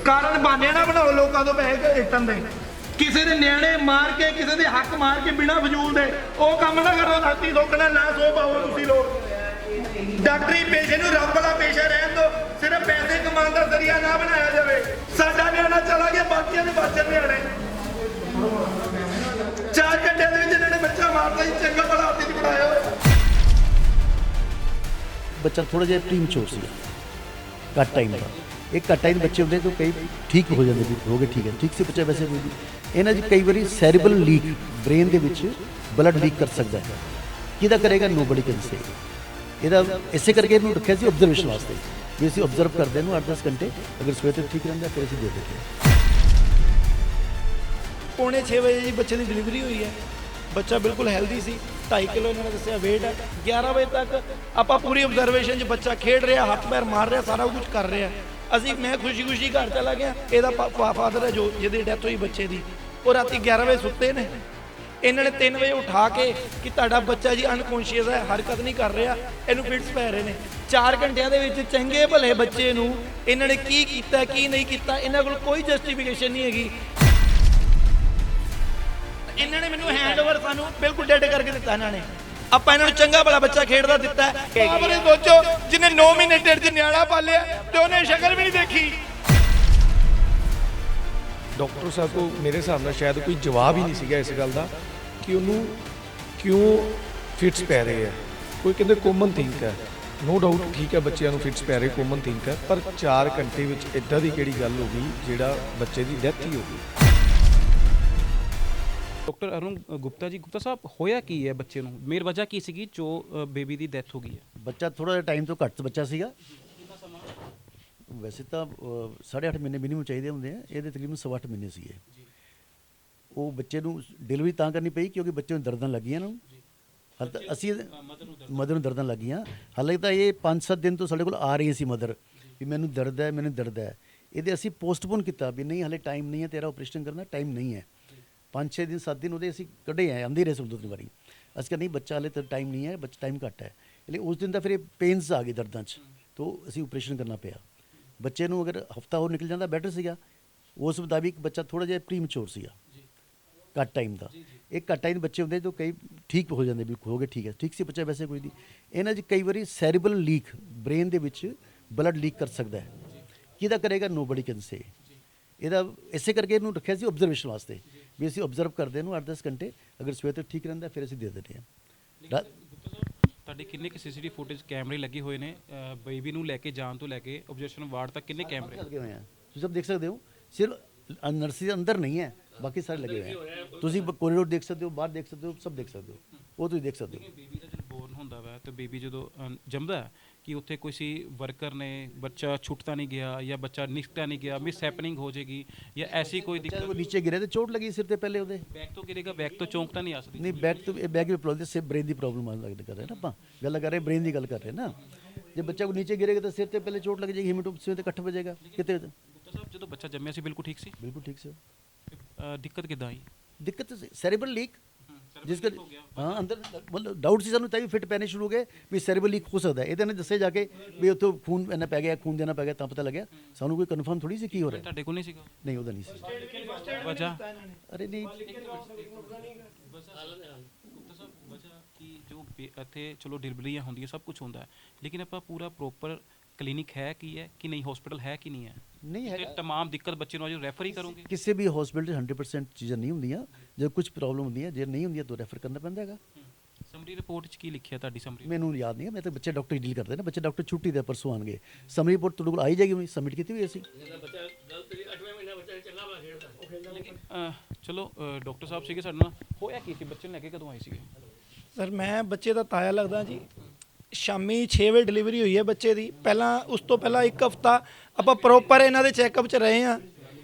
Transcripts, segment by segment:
कारण बहाने ना बनाओ लोगों को पैसे इट्टन दे किसी के न्याणे मार के किसी के हक मार के बिना फजूल दे वो काम ना करो राती सोकना ना सो पाओ तुसी लोग डॉक्टरी पेशे नूं रब वाला पेशा रहन दो सिर्फ पैसे कमाने का जरिया ना बनाया जाए साडा न्याणा चला गया बाकियां दे बच्चे न्याणे 4 घंटे दे विच इन्हां ने बच्चा मारता ही चंगा भला हाथ च फड़ाया बच्चा थोड़ा जिहा प्रीमच्योर सी घट टाइम का एक घट टाइम बच्चे होंगे तो कई ठीक हो जाते हो गए ठीक है ठीक से बच्चा वैसे कोई नहीं इन्हां 'च कई बारी सैरेबल लीक ब्रेन ਦੇ ਵਿੱਚ ब्लड लीक कर सकता है किहदा करेगा नोबडी कैन से ਇਹਦਾ ਇਸੇ ਕਰਕੇ ਇਹਨੂੰ ਰੱਖਿਆ ਸੀ ਆਬਜ਼ਰਵੇਸ਼ਨ ਵਾਸਤੇ ਵੀ ਅਸੀਂ ਆਬਜ਼ਰਵ ਕਰਦੇ ਨੂੰ 8-10 ਘੰਟੇ ਅਗਰ ਸਵੇਰ ਤੱਕ ਠੀਕ ਰਹਿੰਦਾ ਫਿਰ ਅਸੀਂ ਦੇ ਦਿੰਦੇ ਹਾਂ। पौने 6 बजे जी बच्चे की डिलीवरी हुई है बच्चा बिल्कुल हेल्दी सी 2.5 किलो इन्होंने दसिया वेट है 11 बजे तक आप पूरी ऑब्जरवेशन बच्चा खेड रहा हाथ पैर मार रहा सारा कुछ कर रहा असी मैं खुशी खुशी घर चला गया यदा फादर है जो जिहदी डेथ हुई बच्चे की वो राती 11 बजे सुते ने इन्होंने 3 बजे उठा के कि तुहाडा बच्चा जी अनकॉन्शियस है हरकत नहीं कर रहा इनू फिट्स पै रहे हैं 4 घंटिया दे विच चंगे भले बच्चे नू इन्होंने की कीता की नहीं कीता इन्हां कोल कोई जस्टिफिकेशन नहीं हैगी इन्होंने मैनू हैंडओवर सानू बिल्कुल डेड करके दिता इन्होंने ਆਪਾਂ ਇਹਨਾਂ ਨੂੰ ਚੰਗਾ ਭਲਾ ਬੱਚਾ ਖੇਡਦਾ ਦਿੱਤਾ ਆਪ ਨੇ ਸੋਚੋ ਜਿਹਨੇ 9 ਮਹੀਨੇ ਢਿੱਡ 'ਚ ਨਿਆਣਾ ਪਾਲਿਆ ਤੇ ਉਹਨੇ ਸ਼ਕਲ ਵੀ ਨਹੀਂ ਦੇਖੀ ਡਾਕਟਰ ਸਾਹਿਬ ਕੋ ਮੇਰੇ ਹਿਸਾਬ ਨਾਲ ਸ਼ਾਇਦ ਕੋਈ ਜਵਾਬ ਹੀ ਨਹੀਂ ਸੀਗਾ ਇਸ ਗੱਲ ਦਾ ਕਿ ਉਹਨੂੰ ਕਿਉਂ ਫਿਟਸ ਪੈ ਰਹੇ ਆ ਕੋਈ ਕਹਿੰਦੇ ਕਾਮਨ ਥਿੰਕ ਹੈ ਨੋ ਡਾਊਟ ਠੀਕ ਹੈ ਬੱਚਿਆਂ ਨੂੰ ਫਿਟਸ ਪੈ ਰਹੇ ਕਾਮਨ ਥਿੰਕ ਹੈ ਪਰ 4 ਘੰਟੇ ਵਿੱਚ ਇਦਾਂ ਦੀ ਕਿਹੜੀ ਗੱਲ ਹੋ ਗਈ ਜਿਹੜਾ ਬੱਚੇ ਦੀ ਡੈਥ ਹੀ ਹੋ ਗਈ। डॉक्टर अरुण गुप्ता जी गुप्ता साहब होया की है बच्चे ਨੂੰ ਮੇਨ ਵਜ੍ਹਾ ਕੀ ਸੀਗੀ ਜੋ ਬੇਬੀ ਦੀ ਡੈਥ ਹੋ ਗਈ ਹੈ ਬੱਚਾ ਥੋੜਾ ਜਿਹਾ ਟਾਈਮ ਤੋਂ ਘੱਟ ਬੱਚਾ ਸੀਗਾ ਵੈਸੇ ਤਾਂ 8.5 ਮਹੀਨੇ ਮਿਨੀਮਮ ਚਾਹੀਦੇ ਹੁੰਦੇ ਆ ਇਹਦੇ ਤਕਰੀਬਨ 8.5 ਮਹੀਨੇ ਸੀਗੇ ਉਹ ਬੱਚੇ ਨੂੰ ਡਿਲੀਵਰੀ ਤਾਂ ਕਰਨੀ ਪਈ ਕਿਉਂਕਿ ਬੱਚੇ ਨੂੰ ਦਰਦਾਂ ਲੱਗੀਆਂ ਨਾ ਹਾਲੇ ਤਾਂ ਅਸੀਂ ਮਦਰ ਨੂੰ ਦਰਦਾਂ ਲੱਗੀਆਂ ਹਾਲੇ ਤਾਂ ਇਹ 5-7 ਦਿਨ ਤੋਂ ਸਾਡੇ ਕੋਲ ਆ ਰਹੀ ਸੀ ਮਦਰ ਵੀ ਮੈਨੂੰ ਦਰਦ ਹੈ ਇਹਦੇ ਅਸੀਂ ਪੋਸਟਪੋਨ ਕੀਤਾ ਵੀ ਨਹੀਂ ਹਾਲੇ ਟਾਈਮ ਨਹੀਂ ਹੈ ਤੇਰਾ ਆਪਰੇਸ਼ਨ ਕਰਨਾ ਟਾਈਮ ਨਹੀਂ ਹੈ 5-6 दिन 7 दिन ਉਹਦੇ ਅਸੀਂ ਕੱਢੇ ਆਏ ਆਂਦੇ ਰਹੇ ਸਭ 2-3 ਵਾਰੀ ਅਸੀਂ ਕਿਹਾ ਨਹੀਂ ਬੱਚਾ ਹਾਲੇ ਤਾਂ ਟਾਈਮ ਨਹੀਂ ਹੈ ਬੱਚਾ ਟਾਈਮ ਘੱਟ ਹੈ એટલે ਉਸ ਦਿਨ ਤਾਂ ਫਿਰ ਇਹ ਪੇਨਸ ਆ ਗਏ ਦਰਦਾਂ 'ਚ ਤਾਂ ਅਸੀਂ ਆਪਰੇਸ਼ਨ ਕਰਨਾ ਪਿਆ ਬੱਚੇ ਨੂੰ ਅਗਰ ਹਫਤਾ ਹੋਰ ਨਿਕਲ ਜਾਂਦਾ ਬੈਟਰ ਸੀਗਾ ਉਸ ਮੁਤਾਬਿਕ ਬੱਚਾ ਥੋੜਾ ਜਿਹਾ ਪ੍ਰੀਮੈਚੁਰ ਸੀਗਾ ਘੱਟ ਟਾਈਮ ਦਾ ਇੱਕ ਘੱਟ ਟਾਈਮ ਬੱਚੇ ਹੁੰਦੇ ਜੋ ਕਈ ਠੀਕ ਹੋ ਜਾਂਦੇ ਬਿਲਕੁਲ ਹੋ ਗਏ ਠੀਕ ਹੈ ਠੀਕ ਸੀ ਬੱਚਾ ਵੈਸੇ ਕੋਈ ਨਹੀਂ ਇਹਨਾਂ 'ਚ ਕਈ ਵਾਰੀ ਸੈਰੇਬਲ ਲੀਕ ਬ੍ਰੇਨ ਦੇ ਵਿੱਚ ਬਲੱਡ ਲੀਕ ਕਰ ਸਕਦਾ ਹੈ ਕਿਹਦਾ ਕਰੇਗਾ ਨੋਬਡੀ ਕੈਨ ਸੇ ਇਹਦਾ ਇਸੇ ਕਰਕੇ ਇਹਨੂੰ ਰੱਖਿਆ ਸੀ ਆਬਜ਼ਰਵੇਸ਼ਨ ਵਾਸਤੇ ਵੀ ਅਸੀਂ ਆਬਜ਼ਰਵ ਕਰਦੇ ਨੂੰ 8-10 ਘੰਟੇ ਅਗਰ ਸਵੇਰ ਤੱਕ ਠੀਕ ਰਹਿੰਦਾ ਫਿਰ ਅਸੀਂ ਦੇ ਦਿੰਦੇ ਹਾਂ। ਤੁਹਾਡੇ ਕਿੰਨੇ ਕਿ ਸੀਸੀਟੀਵੀ ਫੁਟੇਜ ਕੈਮਰੇ ਲੱਗੇ ਹੋਏ ਨੇ ਬੇਬੀ ਨੂੰ ਲੈ ਕੇ ਜਾਣ ਤੋਂ ਲੈ ਕੇ ਆਬਜ਼ਰਵੇਸ਼ਨ ਵਾਰਡ ਤੱਕ ਕਿੰਨੇ ਕੈਮਰੇ ਲੱਗੇ ਹੋਏ ਆ ਤੁਸੀਂ ਸਭ ਦੇਖ ਸਕਦੇ ਹੋ ਸਿਰਫ ਨਰਸਰੀ ਦੇ ਅੰਦਰ ਨਹੀਂ ਹੈ ਬਾਕੀ ਸਾਰੇ ਲੱਗੇ ਹੋਏ ਆ ਤੁਸੀਂ ਕੋਰੀਡੋਰ ਦੇਖ ਸਕਦੇ ਹੋ ਬਾਹਰ ਦੇਖ ਸਕਦੇ ਹੋ ਸਭ ਦੇਖ ਸਕਦੇ ਹੋ ਉਹ ਤੁਸੀਂ ਦੇਖ ਸਕਦੇ ਹੋ। ਬੇਬੀ ਦਾ ਜਦੋਂ ਬੋਰਨ ਹੁੰਦਾ ਵਾ ਤੇ ਬੇਬੀ ਜਦੋਂ ਜੰਮਦਾ ਕਿ ਉੱਥੇ ਕਿਸੇ ਵਰਕਰ ਨੇ ਬੱਚਾ ਛੁੱਟਦਾ ਨਹੀਂ ਗਿਆ ਜਾਂ ਬੱਚਾ ਨਿਕਲਦਾ ਨਹੀਂ ਗਿਆ ਮਿਸ ਹੈਪਨਿੰਗ ਹੋ ਜਾਏਗੀ ਜਾਂ ਐਸੀ ਕੋਈ ਦਿੱਕਤ ਉਹ ਨੀਚੇ ਗਿਰੇ ਤੇ ਚੋਟ ਲੱਗੀ ਸਿਰ ਤੇ ਪਹਿਲੇ ਉਹਦੇ ਬੈਕ ਤੋਂ ਗਿਰੇਗਾ ਬੈਕ ਤੋਂ ਚੌਂਕ ਤਾਂ ਨਹੀਂ ਆ ਸਕਦੀ ਨਹੀਂ ਬੈਕ ਤੋਂ ਇਹ ਬੈਕ ਦੀ ਪ੍ਰੋਬਲਮ ਸੇ ਬ੍ਰੇਨ ਦੀ ਪ੍ਰੋਬਲਮ ਆਉਣ ਲੱਗਦਾ ਕਰ ਰਹੇ ਨਾ ਆਪਾਂ ਗੱਲ ਕਰ ਰਹੇ ਬ੍ਰੇਨ ਦੀ ਗੱਲ ਕਰ ਰਹੇ ਨਾ ਜੇ ਬੱਚਾ ਕੋ ਨੀਚੇ ਗਿਰੇਗਾ ਤਾਂ ਸਿਰ ਤੇ ਪਹਿਲੇ ਚੋਟ ਲੱਗ ਜਾਏਗੀ ਹੀਮੋਟੋਕਸਿਨ ਤੇ ਇਕੱਠ ਹੋ ਜਾਏਗਾ ਕਿਤੇ ਗੁਪਤਾ ਸਾਹਿਬ ਜਦੋਂ ਬੱਚਾ ਜੰਮਿਆ ਸੀ ਬਿਲਕੁਲ ਠੀਕ ਸੀ ਬਿਲਕੁਲ ਠੀਕ ਸੀ ਦਿੱਕਤ ਕਿੱਦਾਂ ਆਈ ਦਿੱਕਤ ਸੈਰੇਬਲ ਲੀਕ ਜਿਸ ਕਰ ਹਾਂ ਅੰਦਰ ਮਤਲਬ ਡਾਊਟ ਸੀ ਸਾਨੂੰ ਤਾਂ ਵੀ ਫਿਟ ਪੈਣੇ ਸ਼ੁਰੂ ਹੋ ਗਏ ਵੀ ਸੈਰੇਬਲ ਲੀਕ ਹੋ ਸਕਦਾ ਇਹਦੇ ਨੇ ਦੱਸੇ ਜਾ ਕੇ ਵੀ ਉੱਥੋਂ ਖੂਨ ਇੰਨਾ ਪੈ ਗਿਆ ਖੂਨ ਦੇਣਾ ਪੈ ਗਿਆ ਤਾਂ ਪਤਾ ਲੱਗਿਆ ਸਾਨੂੰ ਕੋਈ ਕਨਫਰਮ ਥੋੜੀ ਸੀ ਕੀ ਹੋ ਰਿਹਾ ਤੁਹਾਡੇ ਕੋਲ ਨਹੀਂ ਸੀਗਾ ਨਹੀਂ ਉਹਦਾ ਨਹੀਂ ਸੀ ਵਜ੍ਹਾ ਅਰੇ ਨਹੀਂ ਵਜ੍ਹਾ ਕਿ ਜੋ ਇੱਥੇ ਚਲੋ ਡਿਲੀਵਰੀਆਂ ਹੁੰਦੀਆਂ ਸਭ ਕੁਝ ਹੁੰਦਾ ਲੇਕਿਨ ਆਪਾਂ ਪੂਰਾ ਪ੍ਰੋਪਰ ਕਲੀਨਿਕ ਹੈ ਕੀ ਹੈ ਕਿ ਨਹੀਂ ਹਸਪੀਟਲ ਹੈ ਕਿ ਨਹੀਂ ਹੈ ਨਹੀਂ ਹੈ तमाम दिक्कत बच्चे ਨੂੰ ਰੈਫਰ ਹੀ ਕਰੋਗੇ ਕਿਸੇ ਵੀ ਹਸਪੀਟਲ 100% ਚੀਜ਼ਾਂ ਨਹੀਂ ਹੁੰਦੀਆਂ ਜੇ ਕੁਝ ਪ੍ਰੋਬਲਮ ਹੁੰਦੀ ਹੈ ਜੇ ਨਹੀਂ ਹੁੰਦੀ ਤਾਂ ਰੈਫਰ ਕਰਨਾ ਪੈਂਦਾ ਹੈਗਾ ਸਮਰੀ ਰਿਪੋਰਟ 'ਚ ਕੀ ਲਿਖਿਆ ਤੁਹਾਡੀ ਸਮਰੀ ਮੈਨੂੰ ਯਾਦ ਨਹੀਂ ਹੈ ਮੈਂ ਤਾਂ ਬੱਚੇ ਡਾਕਟਰ ਡੀਲ ਕਰਦੇ ਨੇ ਬੱਚੇ ਡਾਕਟਰ ਛੁੱਟੀ ਦੇ ਪਰਸੋਂ ਆਣਗੇ ਸਮਰੀ ਰਿਪੋਰਟ ਤੁਹਾਡੇ ਕੋਲ ਆਈ ਜਾਏਗੀ ਉਹਨੇ ਸਬਮਿਟ ਕੀਤੀ ਹੋਈ ਅਸੀਂ ਚਲੋ ਡਾਕਟਰ ਸਾਹਿਬ ਸੀਗੇ ਸਾਡੇ ਨਾਲ ਹੋਇਆ ਕੀ ਸੀ ਬੱਚੇ ਨੂੰ ਲੈ ਕੇ ਕਦੋਂ ਆਏ ਸੀਗੇ ਸਰ ਮੈਂ ਬੱਚੇ ਦਾ ਤਾਇਆ ਲੱਗਦਾ ਜੀ ਸ਼ਾਮੀ 6 ਵਜੇ ਡਿਲੀਵਰੀ ਹੋਈ ਹੈ ਬੱਚੇ ਦੀ ਪਹਿਲਾਂ ਉਸ ਤੋਂ ਪਹਿਲਾਂ ਇੱਕ ਹਫਤਾ ਆਪਾਂ ਪ੍ਰੋਪਰ ਇਹਨਾਂ ਦੇ ਚੈੱਕਅਪ 'ਚ ਰਹੇ ਹਾਂ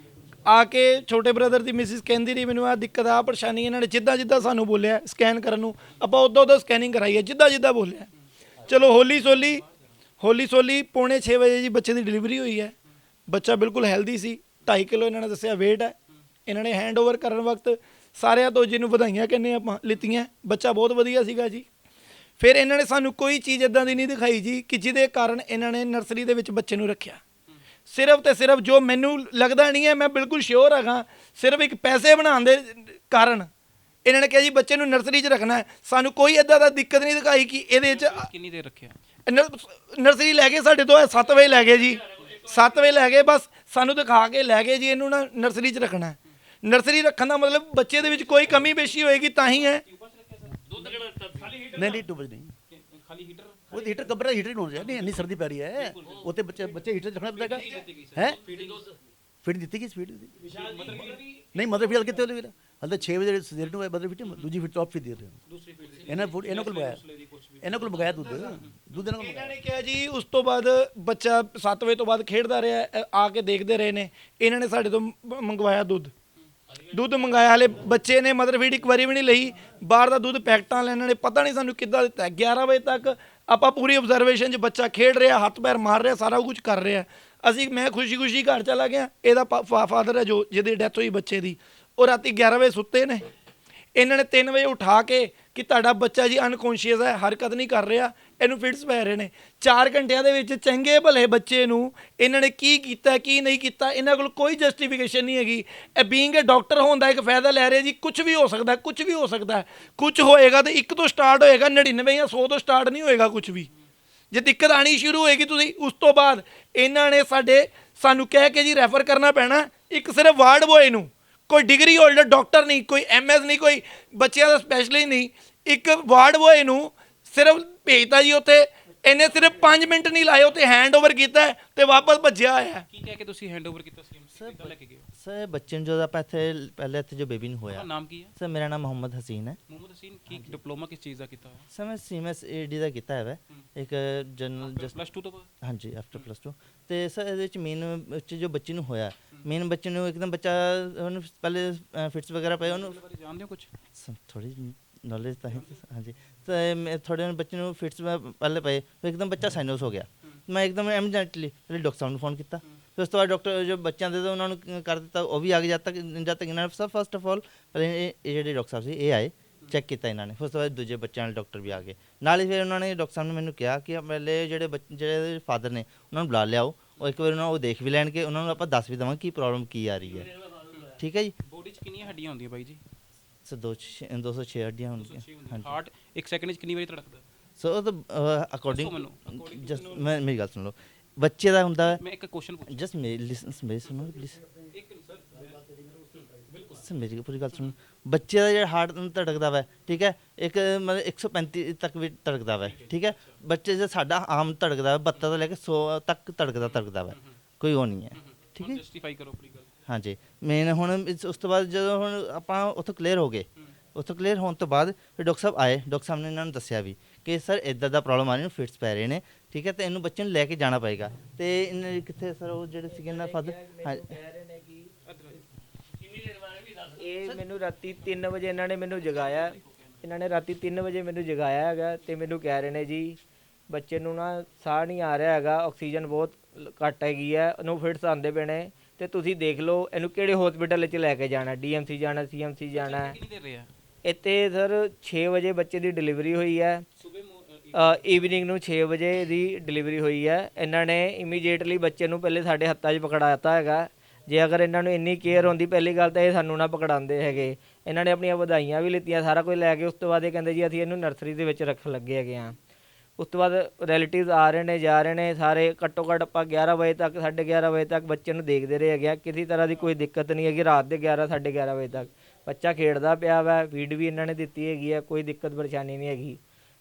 ਆ ਕੇ ਛੋਟੇ ਬ੍ਰਦਰ ਦੀ ਮਿਸਿਸ ਕਹਿੰਦੀ ਰਹੀ ਮੈਨੂੰ ਆਹ ਦਿੱਕਤ ਆ ਪਰੇਸ਼ਾਨੀ ਇਹਨਾਂ ਨੇ ਜਿੱਦਾਂ ਸਾਨੂੰ ਬੋਲਿਆ ਸਕੈਨ ਕਰਨ ਨੂੰ ਆਪਾਂ ਉਦੋਂ ਸਕੈਨਿੰਗ ਕਰਾਈ ਹੈ ਜਿੱਦਾਂ ਬੋਲਿਆ ਚਲੋ ਹੌਲੀ ਸੋਲੀ ਪੌਣੇ 6 ਵਜੇ ਜੀ ਬੱਚੇ ਦੀ ਡਿਲੀਵਰੀ ਹੋਈ ਹੈ ਬੱਚਾ ਬਿਲਕੁਲ ਹੈਲਦੀ ਸੀ 2.5 ਕਿਲੋ ਇਹਨਾਂ ਨੇ ਦੱਸਿਆ ਵੇਟ ਹੈ ਇਹਨਾਂ ਨੇ ਹੈਂਡਓਵਰ ਕਰਨ ਵਕਤ ਸਾਰਿਆਂ ਤੋਂ ਜਿਹਨੂੰ ਵਧਾਈਆਂ ਕਹਿੰਦੇ ਆਪਾਂ ਲਿੱਤੀਆਂ ਬੱਚਾ ਬਹੁਤ ਵਧੀਆ ਸੀਗਾ ਜੀ ਫਿਰ ਇਹਨਾਂ ਨੇ ਸਾਨੂੰ ਕੋਈ ਚੀਜ਼ ਇਦਾਂ ਦੀ ਨਹੀਂ ਦਿਖਾਈ ਜੀ ਕਿ ਜਿਹਦੇ ਕਾਰਨ ਇਹਨਾਂ ਨੇ ਨਰਸਰੀ ਦੇ ਵਿੱਚ ਬੱਚੇ ਨੂੰ ਰੱਖਿਆ ਸਿਰਫ ਤੇ ਸਿਰਫ ਜੋ ਮੈਨੂੰ ਲੱਗਦਾ ਨਹੀਂ ਹੈ, ਮੈਂ ਬਿਲਕੁਲ ਸ਼ੋਰ ਹੈਗਾ, ਸਿਰਫ ਇੱਕ ਪੈਸੇ ਬਣਾਉਣ ਦੇ ਕਾਰਨ ਇਹਨਾਂ ਨੇ ਕਿਹਾ ਜੀ ਬੱਚੇ ਨੂੰ ਨਰਸਰੀ 'ਚ ਰੱਖਣਾ ਹੈ। ਸਾਨੂੰ ਕੋਈ ਇਦਾਂ ਦਾ ਦਿੱਕਤ ਨਹੀਂ ਦਿਖਾਈ ਕਿ ਇਹਦੇ 'ਚ ਕਿੰਨੀ ਦੇਰ ਰੱਖਿਆ? ਨਰਸਰੀ ਲੈ ਕੇ ਸਾਡੇ ਤੋਂ 7 ਵਜੇ ਲੈ ਗਏ ਜੀ, 7 ਵਜੇ ਲੈ ਗਏ, ਬਸ ਸਾਨੂੰ ਦਿਖਾ ਕੇ ਲੈ ਗਏ ਜੀ ਇਹਨੂੰ ਨਾ ਨਰਸਰੀ 'ਚ ਰੱਖਣਾ ਹੈ। ਨਰਸਰੀ ਰੱਖਣ ਦਾ ਮਤਲਬ ਬੱਚੇ ਦੇ ਵਿੱਚ ਕੋਈ ਕਮੀ ਪੇਸ਼ੀ ਹੋਏਗੀ ਤਾਂ ਹੀ ਹੈ। ਨਹੀਂ ਨਹੀਂ ਟੂਬਸ ਨਹੀਂ, ਖਾਲੀ ਹੀਟਰ ਉਹ ਹੀਟਰ ਕਬਰਾ ਹੀਟਰ ਹੀ ਹੋਣਾ ਚਾਹੀਦਾ। ਨਹੀਂ ਇੰਨੀ ਸਰਦੀ ਪੈ ਰਹੀ ਹੈ, ਉੱਥੇ ਬੱਚੇ ਹੀਟਰ ਰੱਖਣਾ ਪਏਗਾ ਹੈ। ਫੀਡ ਦਿੱਤੀ ਕਿ ਸਪੀਡ ਨਹੀਂ, ਮਦਰ ਫੀਡ ਕਿੱਥੇ ਹੋਲੇ ਵੀਰ? ਹਲ ਤਾਂ 6 ਵਜੇ ਸਵੇਰ ਨੂੰ ਮਦਰ ਫੀਡ, ਦੂਜੀ ਫੀਡ ਟੌਪ ਫੀਡ ਦੇ ਰਹੇ ਹੋ। ਇਹਨਾਂ ਫੂਡ ਇਹਨਾਂ ਕੋਲ ਮੰਗਾਇਆ, ਇਹਨਾਂ ਕੋਲ ਮੰਗਾਇਆ ਦੁੱਧ ਇਹਨਾਂ ਕੋਲ ਇਹਨਾਂ ਨੇ ਕਿਹਾ ਜੀ ਉਸ ਤੋਂ ਬਾਅਦ ਬੱਚਾ 7 ਵਜੇ ਤੋਂ ਬਾਅਦ ਖੇਡਦਾ ਰਿਹਾ, ਆ ਕੇ ਦੇਖਦੇ ਰਹੇ ਨੇ। ਇਹਨਾਂ ਨੇ ਸਾਡੇ ਤੋਂ ਮੰਗਵਾਇਆ ਦੁੱਧ ਮੰਗਾਇਆ, ਹਲੇ ਬੱਚੇ ਨੇ ਮਦਰ ਫੀਡ ਇੱਕ ਵਾਰੀ ਵੀ ਨਹੀਂ ਲਈ। ਬਾਹਰ ਦਾ ਦੁੱਧ ਪੈਕਟਾਂ ਵਾਲਿਆਂ ਨੇ ਪਤਾ ਨਹੀਂ ਸਾਨੂੰ ਕਿੱਦਾਂ ਦਿੱਤਾ। 11 ਵਜੇ ਤੱਕ ਆਪਾਂ ਪੂਰੀ ਆਬਜ਼ਰਵੇਸ਼ਨ 'ਚ ਬੱਚਾ ਖੇਡ ਰਿਹਾ, ਹੱਥ ਪੈਰ ਮਾਰ ਰਿਹਾ, ਸਾਰਾ ਕੁਝ ਕਰ ਰਿਹਾ। ਮੈਂ ਖੁਸ਼ੀ ਘਰ ਚਲਾ ਗਿਆ। ਇਹਦਾ ਫਾਦਰ ਹੈ ਜੋ ਜਿਹਦੀ ਡੈਥ ਹੋਈ ਬੱਚੇ ਦੀ, ਉਹ ਰਾਤੀ 11 ਵਜੇ ਸੁੱਤੇ ਨੇ। ਇਹਨਾਂ ਨੇ 3 ਵਜੇ ਉਠਾ ਕੇ ਕਿ ਤੁਹਾਡਾ ਬੱਚਾ ਜੀ ਅਨਕੌਂਸ਼ੀਅਸ ਹੈ, ਹਰਕਤ ਨਹੀਂ ਕਰ ਰਿਹਾ, ਇਹਨੂੰ ਫਿਟਸ ਪੈ ਰਹੇ ਨੇ। 4 ਘੰਟਿਆਂ ਦੇ ਵਿੱਚ ਚੰਗੇ ਭਲੇ ਬੱਚੇ ਨੂੰ ਇਹਨਾਂ ਨੇ ਕੀ ਕੀਤਾ ਕੀ ਨਹੀਂ ਕੀਤਾ, ਇਹਨਾਂ ਕੋਲ ਕੋਈ ਜਸਟੀਫਿਕੇਸ਼ਨ ਨਹੀਂ ਹੈਗੀ। ਇਹ ਬੀਇੰਗ ਅ ਡਾਕਟਰ ਹੋਣ ਦਾ ਇੱਕ ਫਾਇਦਾ ਲੈ ਰਹੇ ਜੀ। ਕੁਝ ਵੀ ਹੋ ਸਕਦਾ, ਕੁਝ ਵੀ ਹੋ ਸਕਦਾ। ਕੁਝ ਹੋਏਗਾ ਤਾਂ 1 ਤੋਂ ਸਟਾਰਟ ਹੋਏਗਾ, 99 ਜਾਂ 100 ਤੋਂ ਸਟਾਰਟ ਨਹੀਂ ਹੋਏਗਾ ਕੁਝ ਵੀ। ਜੇ ਦਿੱਕਤ ਆਣੀ ਸ਼ੁਰੂ ਹੋਏਗੀ ਤੁਸੀਂ ਉਸ ਤੋਂ ਬਾਅਦ ਇਹਨਾਂ ਨੇ ਸਾਨੂੰ ਕਹਿ ਕੇ ਜੀ ਰੈਫਰ ਕਰਨਾ ਪੈਣਾ ਇੱਕ ਸਿਰਫ ਵਾਰਡ ਬੋਏ ਨੂੰ। ਕੋਈ ਡਿਗਰੀ ਹੋਲਡਰ ਡਾਕਟਰ ਨਹੀਂ, ਕੋਈ ਐਮਐਸ ਨਹੀਂ, ਕੋਈ ਬੱਚਿਆਂ ਦਾ ਸਪੈਸ਼ਲਿਸਟ ਨਹੀਂ, ਇੱਕ ਵਾਰਡ ਬੋਏ ਨੂੰ ਸਿਰਫ ਭੇਜਤਾ ਜੀ ਉੱਥੇ। ਇਹਨੇ ਸਿਰਫ 5 ਮਿੰਟ ਨਹੀਂ ਲਾਏ, ਉੱਥੇ ਹੈਂਡਓਵਰ ਕੀਤਾ ਤੇ ਵਾਪਸ ਭੱਜਿਆ ਆਇਆ। ਕੀ ਕਹਿ ਕੇ ਤੁਸੀਂ ਹੈਂਡਓਵਰ ਕੀਤਾ ਸੀ? ਕਿੱਦਾਂ ਲੈ ਕੇ ਗਏ? ਸਰ ਬੱਚੇ ਨੂੰ ਜਦੋਂ ਆਪਾਂ ਪਹਿਲੇ ਇੱਥੇ ਜੋ ਬੇਬੀ ਨੂੰ ਹੋਇਆ, ਉਹਦਾ ਨਾਮ ਕੀ ਹੈ? ਸਰ ਮੇਰਾ ਨਾਮ ਮੁਹੰਮਦ ਹਸੀਨ ਹੈ। ਮੁਹੰਮਦ ਹਸੀਨ। ਕੀ ਡਿਪਲੋਮਾ ਕਿਸ ਚੀਜ਼ ਦਾ ਕੀਤਾ ਹੋਇਆ? ਸਰ ਮੈਂ ਸੀਐਮਐਸ ਏਡੀ ਦਾ ਕੀਤਾ ਹੈ ਇੱਕ ਜਨਰਲ ਜਸਟ ਪਲੱਸ 2 ਤੋਂ ਬਾਅਦ? ਹਾਂਜੀ ਆਫਟਰ +2। ਤੇ ਸਰ ਇਹਦੇ ਵਿੱਚ ਮੇਨ ਜੋ ਬੱਚੇ ਨੂੰ ਹੋਇਆ, ਮੇਨ ਬੱਚੇ ਨੂੰ ਇੱਕਦਮ ਬੱਚਾ ਉਹਨੂੰ ਪਹਿਲੇ ਫਿਟਸ ਵਗੈਰਾ ਪਏ, ਉਹਨੂੰ ਬਾਰੇ ਜਾਣਦੇ ਹੋ ਕੁਝ? ਥੋੜੀ ਨੌਲੇਜ ਤਾਂ ਹੈ ਹਾਂਜੀ। ਤਾਂ ਮੈਂ ਥੋੜੇ ਬੱਚੇ ਨੂੰ ਫਿਟਸ ਪਹਿਲੇ ਪਏ, ਫਿਰ ਇੱਕਦਮ ਬੱਚਾ ਸਾਈਨੋਸ ਹੋ ਗਿਆ। ਮੈਂ ਇੱਕਦਮ ਐਮਰਜੈਂਟਲੀ ਪਹਿਲੇ ਡਾਕਟਰ ਸਾਹਿਬ ਨੂੰ ਫੋਨ ਕੀਤਾ। ਫਿਰ ਉਸ ਤੋਂ ਬਾਅਦ ਡਾਕਟਰ ਜੋ ਬੱਚਿਆਂ ਦੇ ਉਹਨਾਂ ਨੂੰ ਕਰ ਦਿੱਤਾ, ਉਹ ਵੀ ਆ ਗਏ। ਜਦ ਤੱਕ ਇਹਨਾਂ ਨੇ ਸਭ ਫਸਟ ਆਫ ਆਲ ਪਹਿਲੇ ਇਹ ਜਿਹੜੇ ਡਾਕਟਰ ਸਾਹਿਬ ਸੀ ਇਹ ਆਏ, ਚੈੱਕ ਕੀਤਾ ਇਹਨਾਂ ਨੇ। ਫਿਰ ਉਸ ਤੋਂ ਬਾਅਦ ਦੂਜੇ ਬੱਚਿਆਂ ਵਾਲੇ ਡਾਕਟਰ ਵੀ ਆ ਗਏ ਨਾਲ ਹੀ। ਫਿਰ ਉਹਨਾਂ ਨੇ ਡਾਕਟਰ ਸਾਹਿਬ ਨੇ ਮੈਨੂੰ ਕਿਹਾ ਕਿ ਪਹਿਲੇ ਜਿਹੜੇ ਫਾਦਰ ਨੇ ਉਹਨਾਂ ਨੂੰ ਬੁਲਾ ਲਿਆਓ, ਉਹ ਇੱਕ ਵਾਰ ਉਹਨਾਂ ਉਹ ਦੇਖ ਵੀ ਲੈਣਗੇ, ਉਹਨਾਂ ਨੂੰ ਆਪਾਂ ਦੱਸ ਵੀ ਦੇਵਾਂਗੇ ਕੀ ਪ੍ਰੋਬਲਮ ਕੀ ਆ ਰਹੀ ਹੈ। ਠੀਕ ਹੈ ਜੀ। ਬੋਡੀ 'ਚ ਕਿੰਨੀਆਂ ਹੱਡੀਆਂ ਹੁੰਦੀਆਂ ਬਾਈ ਜੀ? ਸਰ 206 ਹੱਡੀਆਂ ਹੁੰਦੀਆਂ। ਹਾਂਜੀ। ਹਾਰਟ 1 ਸੈਕਿੰਡ 'ਚ ਕਿੰਨੀ ਵਾਰੀ ਧੜਕਦਾ? ਸੋ ਉਹ ਤਾਂ ਅਕੋਰਡਿੰਗ ਮੈਨੂੰ ਜਸਟ ਮੇਰੀ ਗੱਲ ਸੁਣ ਲਓ। ਬੱਚੇ ਦਾ ਹੁੰਦਾ ਹੈ ਮੈਂ ਇੱਕ ਕੁਐਸਚਨ ਪੁੱਛ ਜਸਟ ਮੇਰੀ ਸੁਣੋ ਪਲੀਜ਼। ਸਰ ਮੇਰੀ ਪੂਰੀ ਗੱਲ ਸੁਣੋ। ਬੱਚੇ ਦਾ ਜਿਹੜਾ ਹਾਰਟ ਧੜਕਦਾ ਵਾ, ਠੀਕ ਹੈ, ਇੱਕ ਮਤਲਬ 135 ਤੱਕ ਵੀ ਧੜਕਦਾ ਵਾ, ਠੀਕ ਹੈ। ਬੱਚੇ ਦਾ ਸਾਡਾ ਆਮ ਧੜਕਦਾ 72 ਤੋਂ ਲੈ ਕੇ 100 ਤੱਕ ਧੜਕਦਾ ਵਾ, ਕੋਈ ਉਹ ਨਹੀਂ ਹੈ। ਠੀਕ ਹੈ, ਜਸਟੀਫਾਈ ਕਰੋ ਆਪਣੀ ਗੱਲ। ਹਾਂਜੀ। ਮੇਨ ਹੁਣ ਉਸ ਤੋਂ ਬਾਅਦ ਜਦੋਂ ਹੁਣ ਆਪਾਂ ਉੱਥੋਂ ਕਲੀਅਰ ਹੋ ਗਏ, ਉੱਥੋਂ ਕਲੀਅਰ ਹੋਣ ਤੋਂ ਬਾਅਦ ਫਿਰ ਡਾਕਟਰ ਸਾਹਿਬ ਆਏ। ਡਾਕਟਰ ਸਾਹਿਬ ਨੇ ਇਹਨਾਂ ਨੂੰ ਦੱਸਿਆ ਵੀ ਕਿ ਸਰ ਇੱਦਾਂ ਦਾ ਪ੍ਰੋਬਲਮ ਆ ਰਹੀ, ਨੂੰ ਫਿਟਸ ਪੈ ਰਹੇ ਨੇ, ਠੀਕ ਹੈ, ਤੇ ਇਹਨੂੰ ਬੱਚੇ ਨੂੰ ਲੈ ਕੇ ਜਾਣਾ ਪਏਗਾ। ਤੇ ਇਹਨਾਂ ਕਿੱਥੇ ਸਰ ਉਹ ਜਿਹੜੇ ਸੀਗੇ ਨਾ ਫਾਦਰ, ਇਹ ਮੈਨੂੰ ਰਾਤੀ 3 ਵਜੇ ਇਹਨਾਂ ਨੇ ਮੈਨੂੰ ਜਗਾਇਆ। ਇਹਨਾਂ ਨੇ ਰਾਤੀ 3 ਵਜੇ ਮੈਨੂੰ ਜਗਾਇਆ ਹੈਗਾ ਤੇ ਮੈਨੂੰ ਕਹਿ ਰਹੇ ਨੇ ਜੀ ਬੱਚੇ ਨੂੰ ਨਾ ਸਾਹ ਨਹੀਂ ਆ ਰਿਹਾ ਹੈਗਾ, ਆਕਸੀਜਨ ਬਹੁਤ ਘੱਟ ਹੈਗੀ ਹੈ, ਉਹਨੂੰ ਫਿਟਸ ਆਉਂਦੇ ਪਏ ਨੇ ਤੇ ਤੁਸੀਂ ਦੇਖ ਲਓ ਇਹਨੂੰ ਕਿਹੜੇ ਹਸਪੀਟਲ ਵਿੱਚ ਲੈ ਕੇ ਜਾਣਾ, ਡੀਐਮਸੀ ਜਾਣਾ, ਸੀਐਮਸੀ ਜਾਣਾ। ਕਿੰਨੀ ਦੇਰ ਰਿਹਾ? ਇੱਥੇ ਸਰ 6 ਵਜੇ ਬੱਚੇ ਦੀ ਡਿਲੀਵਰੀ ਹੋਈ ਹੈ, ਈਵਨਿੰਗ ਨੂੰ 6 ਵਜੇ ਦੀ ਡਿਲੀਵਰੀ ਹੋਈ ਹੈ। ਇਹਨਾਂ ਨੇ ਇਮੀਡੀਏਟਲੀ ਬੱਚੇ ਨੂੰ ਪਹਿਲੇ ਸਾਡੇ ਹੱਥਾਂ 'ਚ ਪਕੜਾਤਾ ਹੈਗਾ। ਜੇ ਅਗਰ ਇਹਨਾਂ ਨੂੰ ਇੰਨੀ ਕੇਅਰ ਹੁੰਦੀ ਪਹਿਲੀ ਗੱਲ ਤਾਂ ਇਹ ਸਾਨੂੰ ਨਾ ਪਕੜਾਉਂਦੇ ਹੈਗੇ। ਇਹਨਾਂ ਨੇ ਆਪਣੀਆਂ ਵਧਾਈਆਂ ਵੀ ਲਿੱਤੀਆਂ, ਸਾਰਾ ਕੁਝ ਲੈ ਕੇ ਉਸ ਤੋਂ ਬਾਅਦ ਇਹ ਕਹਿੰਦੇ ਜੀ ਅਸੀਂ ਇਹਨੂੰ ਨਰਸਰੀ ਦੇ ਵਿੱਚ ਰੱਖਣ ਲੱਗੇ ਹੈਗੇ ਹਾਂ। ਉਸ ਤੋਂ ਬਾਅਦ ਰਿਲੇਟਿਵਸ ਆ ਰਹੇ ਨੇ, ਜਾ ਰਹੇ ਨੇ ਸਾਰੇ। ਘੱਟੋ ਘੱਟ ਆਪਾਂ 11 ਵਜੇ ਤੱਕ 11:30 ਵਜੇ ਤੱਕ ਬੱਚੇ ਨੂੰ ਦੇਖਦੇ ਰਹੇ ਹੈਗੇ ਆ। ਕਿਸੇ ਤਰ੍ਹਾਂ ਦੀ ਕੋਈ ਦਿੱਕਤ ਨਹੀਂ ਹੈਗੀ। ਰਾਤ ਦੇ 11 11:30 ਵਜੇ ਤੱਕ ਬੱਚਾ ਖੇਡਦਾ ਪਿਆ ਵਾ, ਫੀਡ ਵੀ ਇਹਨਾਂ ਨੇ ਦਿੱਤੀ ਹੈਗੀ ਆ, ਕੋਈ ਦਿੱਕਤ ਪਰੇਸ਼ਾਨੀ ਨਹੀਂ ਹੈਗੀ।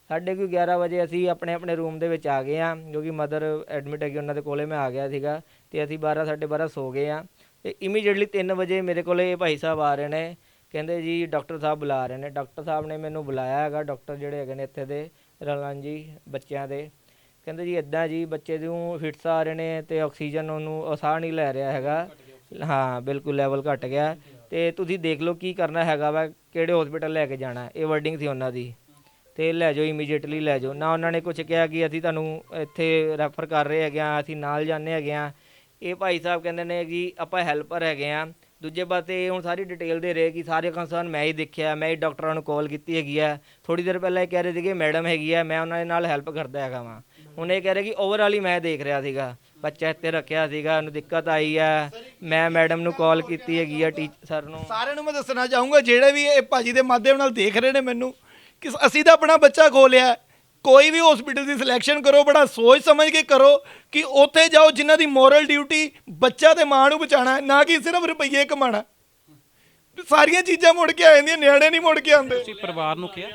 11:30 ਵਜੇ ਅਸੀਂ ਆਪਣੇ ਰੂਮ ਦੇ ਵਿੱਚ ਆ ਗਏ ਹਾਂ, ਕਿਉਂਕਿ ਮਦਰ ਐਡਮਿਟ ਹੈਗੀ ਉਹਨਾਂ ਦੇ ਕੋਲੇ ਮੈਂ ਆ ਗਿਆ ਸੀਗਾ ਤੇ ਅਸੀਂ 12 12:30 ਸੋ ਗਏ ਹਾਂ। ਤੇ ਇਮੀਡੀਏਟਲੀ 3 ਵਜੇ ਮੇਰੇ ਕੋਲੇ ਇਹ ਭਾਈ ਸਾਹਿਬ ਆ ਰਹੇ ਨੇ, ਕਹਿੰਦੇ ਜੀ ਡਾਕਟਰ ਸਾਹਿਬ ਬੁਲਾ ਰਹੇ ਨੇ। ਡਾਕਟਰ ਸਾਹਿਬ ਨੇ ਮੈਨੂੰ ਬੁਲਾਇਆ ਹੈਗਾ, ਡਾਕਟਰ ਜਿਹੜੇ ਹੈਗੇ ਨੇ ਇੱਥੇ ਦੇ ਰਲਾਨ ਜੀ ਬੱਚਿਆਂ ਦੇ। ਕਹਿੰਦੇ ਜੀ ਇੱਦਾਂ ਜੀ ਬੱਚੇ ਨੂੰ ਫਿਟਸ ਆ ਰਹੇ ਨੇ ਤੇ ਆਕਸੀਜਨ ਉਹਨੂੰ ਸਾਹ ਨਹੀਂ ਲੈ ਰਿਹਾ ਹੈਗਾ। ਹਾਂ ਬਿਲਕੁਲ ਲੈਵਲ ਘਟ ਗਿਆ ਤੇ ਤੁਸੀਂ ਦੇਖ ਲਓ ਕੀ ਕਰਨਾ ਹੈਗਾ ਵਾ, ਕਿਹੜੇ ਹਸਪੀਟਲ ਲੈ ਕੇ ਜਾਣਾ। ਇਹ ਵਰਡਿੰਗ ਸੀ ਉਹਨਾਂ ਦੀ ਤੇ ਲੈ ਜਾਓ ਇਮੀਡੀਏਟਲੀ ਲੈ ਜਾਓ। ਨਾ ਉਹਨਾਂ ਨੇ ਕੁਝ ਕਿਹਾ ਕਿ ਅਸੀਂ ਤੁਹਾਨੂੰ ਇੱਥੇ ਰੈਫਰ ਕਰ ਰਹੇ ਹੈਗੇ ਹਾਂ, ਅਸੀਂ ਨਾਲ ਜਾਂਦੇ ਹੈਗੇ ਹਾਂ। ਇਹ ਭਾਈ ਸਾਹਿਬ ਕਹਿੰਦੇ ਨੇ ਕਿ ਆਪਾਂ ਹੈਲਪਰ ਹੈਗੇ ਹਾਂ। ਦੂਜੇ ਪਾਸੇ ਹੁਣ ਸਾਰੀ ਡਿਟੇਲ ਦੇ ਰਹੇ ਕਿ ਸਾਰੇ ਕੰਸਰਨ ਮੈਂ ਹੀ ਦੇਖਿਆ, ਮੈਂ ਹੀ ਡਾਕਟਰਾਂ ਨੂੰ ਕਾਲ ਕੀਤੀ ਹੈਗੀ ਆ। ਥੋੜੀ ਦੇਰ ਪਹਿਲਾਂ ਇਹ ਕਹਿ ਰਹੇ ਸੀਗੇ ਮੈਡਮ ਹੈਗੀ ਆ, ਮੈਂ ਉਹਨਾਂ ਦੇ ਨਾਲ ਹੈਲਪ ਕਰਦਾ ਹੈਗਾ ਵਾਂ। ਹੁਣ ਇਹ ਕਹਿ ਰਹੇ ਕਿ ਓਵਰਆਲ ਹੀ ਮੈਂ ਦੇਖ ਰਿਹਾ ਸੀਗਾ। ਬੱਚਾ ਇੱਥੇ ਰੱਖਿਆ ਸੀਗਾ, ਉਹਨੂੰ ਦਿੱਕਤ ਆਈ ਹੈ। ਮੈਂ ਮੈਡਮ ਨੂੰ ਕਾਲ ਕੀਤੀ ਹੈਗੀ ਆ ਸਰ ਨੂੰ। ਸਾਰਿਆਂ ਨੂੰ ਮੈਂ ਦੱਸਣਾ ਚਾਹੂੰਗਾ ਜਿਹੜੇ ਵੀ ਇਹ ਭਾਜੀ ਦੇ ਮਾਧਿਅਮ ਨਾਲ ਦੇਖ ਰਹੇ ਨੇ ਮੈਨੂੰ, ਕਿ ਅਸੀਂ ਤਾਂ ਆਪਣਾ ਬੱਚਾ ਖੋਲਿਆ ਹੈ। ਕੋਈ ਵੀ ਹਸਪੀਟਲ ਦੀ ਸਿਲੈਕਸ਼ਨ ਕਰੋ, ਬੜਾ ਸੋਚ ਸਮਝ ਕੇ ਕਰੋ ਕਿ ਉੱਥੇ ਜਾਓ ਜਿਨ੍ਹਾਂ ਦੀ ਮੋਰਲ ਡਿਊਟੀ ਬੱਚਾ ਤੇ ਮਾਂ ਨੂੰ ਬਚਾਉਣਾ ਹੈ, ਨਾ ਕਿ ਸਿਰਫ ਰੁਪਈਏ ਕਮਾਉਣਾ। ਸਾਰੀਆਂ ਚੀਜ਼ਾਂ ਮੁੜ ਕੇ ਆ ਜਾਂਦੀਆਂ, ਨਿਆਣੇ ਨਹੀਂ ਮੁੜ ਕੇ ਆਉਂਦੇ। ਤੁਸੀਂ ਪਰਿਵਾਰ ਨੂੰ ਕਿਹਾ?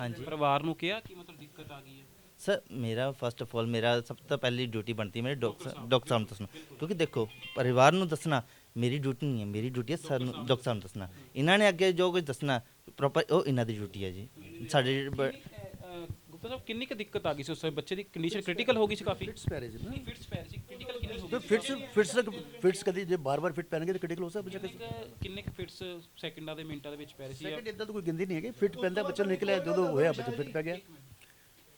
ਹਾਂਜੀ ਪਰਿਵਾਰ ਨੂੰ ਕਿਹਾ ਕਿ ਮਤਲਬ ਦਿੱਕਤ ਆ ਗਈ ਹੈ? सर मेरा फर्स्ट ऑफ ऑल मेरा सब तो पहली ड्यूटी बनती है मेरे डॉक्टर साहब दसना, क्योंकि देखो परिवार ਨੂੰ ਦੱਸਣਾ ਮੇਰੀ ਡਿਊਟੀ ਨਹੀਂ ਹੈ, ਮੇਰੀ ਡਿਊਟੀ ਹੈ ਸਰ ਨੂੰ ਡਾਕਟਰ ਸਾਹਿਬ ਨੂੰ ਦੱਸਣਾ। ਇਹਨਾਂ ਨੇ ਅੱਗੇ ਜੋ ਕੁਝ ਦੱਸਣਾ ਪ੍ਰੋਪਰ ਉਹ ਇਹਨਾਂ ਦੀ ਡਿਊਟੀ ਹੈ ਜੀ। ਸਾਡੇ ਗੁਪਤਾ ਸਾਹਿਬ ਕਿੰਨੀ ਕੁ ਦਿੱਕਤ ਆ ਗਈ ਸੀ ਉਸ ਸਮੇਂ? ਬੱਚੇ ਦੀ ਕੰਡੀਸ਼ਨ ਕ੍ਰਿਟੀਕਲ ਹੋ ਗਈ ਸੀ ਕਾਫੀ? ਫਿਟਸ ਪੈ ਰਹੇ ਸੀ ਨਾ, ਫਿਟਸ ਪੈ ਰਹੀ ਸੀ, ਕ੍ਰਿਟੀਕਲ ਕਿੰਨੀ ਹੋ ਤੇ ਗਈ? ਫਿਟਸ ਕਦੀ ਜੇ ਬਾਰ-ਬਾਰ ਫਿਟ ਪੈਣਗੇ ਤਾਂ ਕ੍ਰਿਟੀਕਲ ਹੋ ਸਕਦਾ ਬੱਚਾ। ਕਿੰਨੇ ਕੁ ਫਿਟਸ ਸੈਕਿੰਡਾਂ ਦੇ ਮਿੰਟਾਂ ਦੇ ਵਿੱਚ ਪੈ ਰਹੀ ਸੀ? ਸੈਕਿੰਡ ਇਦਾਂ ਤਾਂ ਕੋਈ ਗਿਣਤੀ ਨਹੀਂ ਹੈਗੀ। ਫਿਟ ਪੈਂਦਾ ਬੱਚਾ ਨਿਕਲਿਆ, ਜਦੋਂ ਹੋਇਆ ਬੱਚਾ ਫਿਟ ਪੈ ਗਿਆ।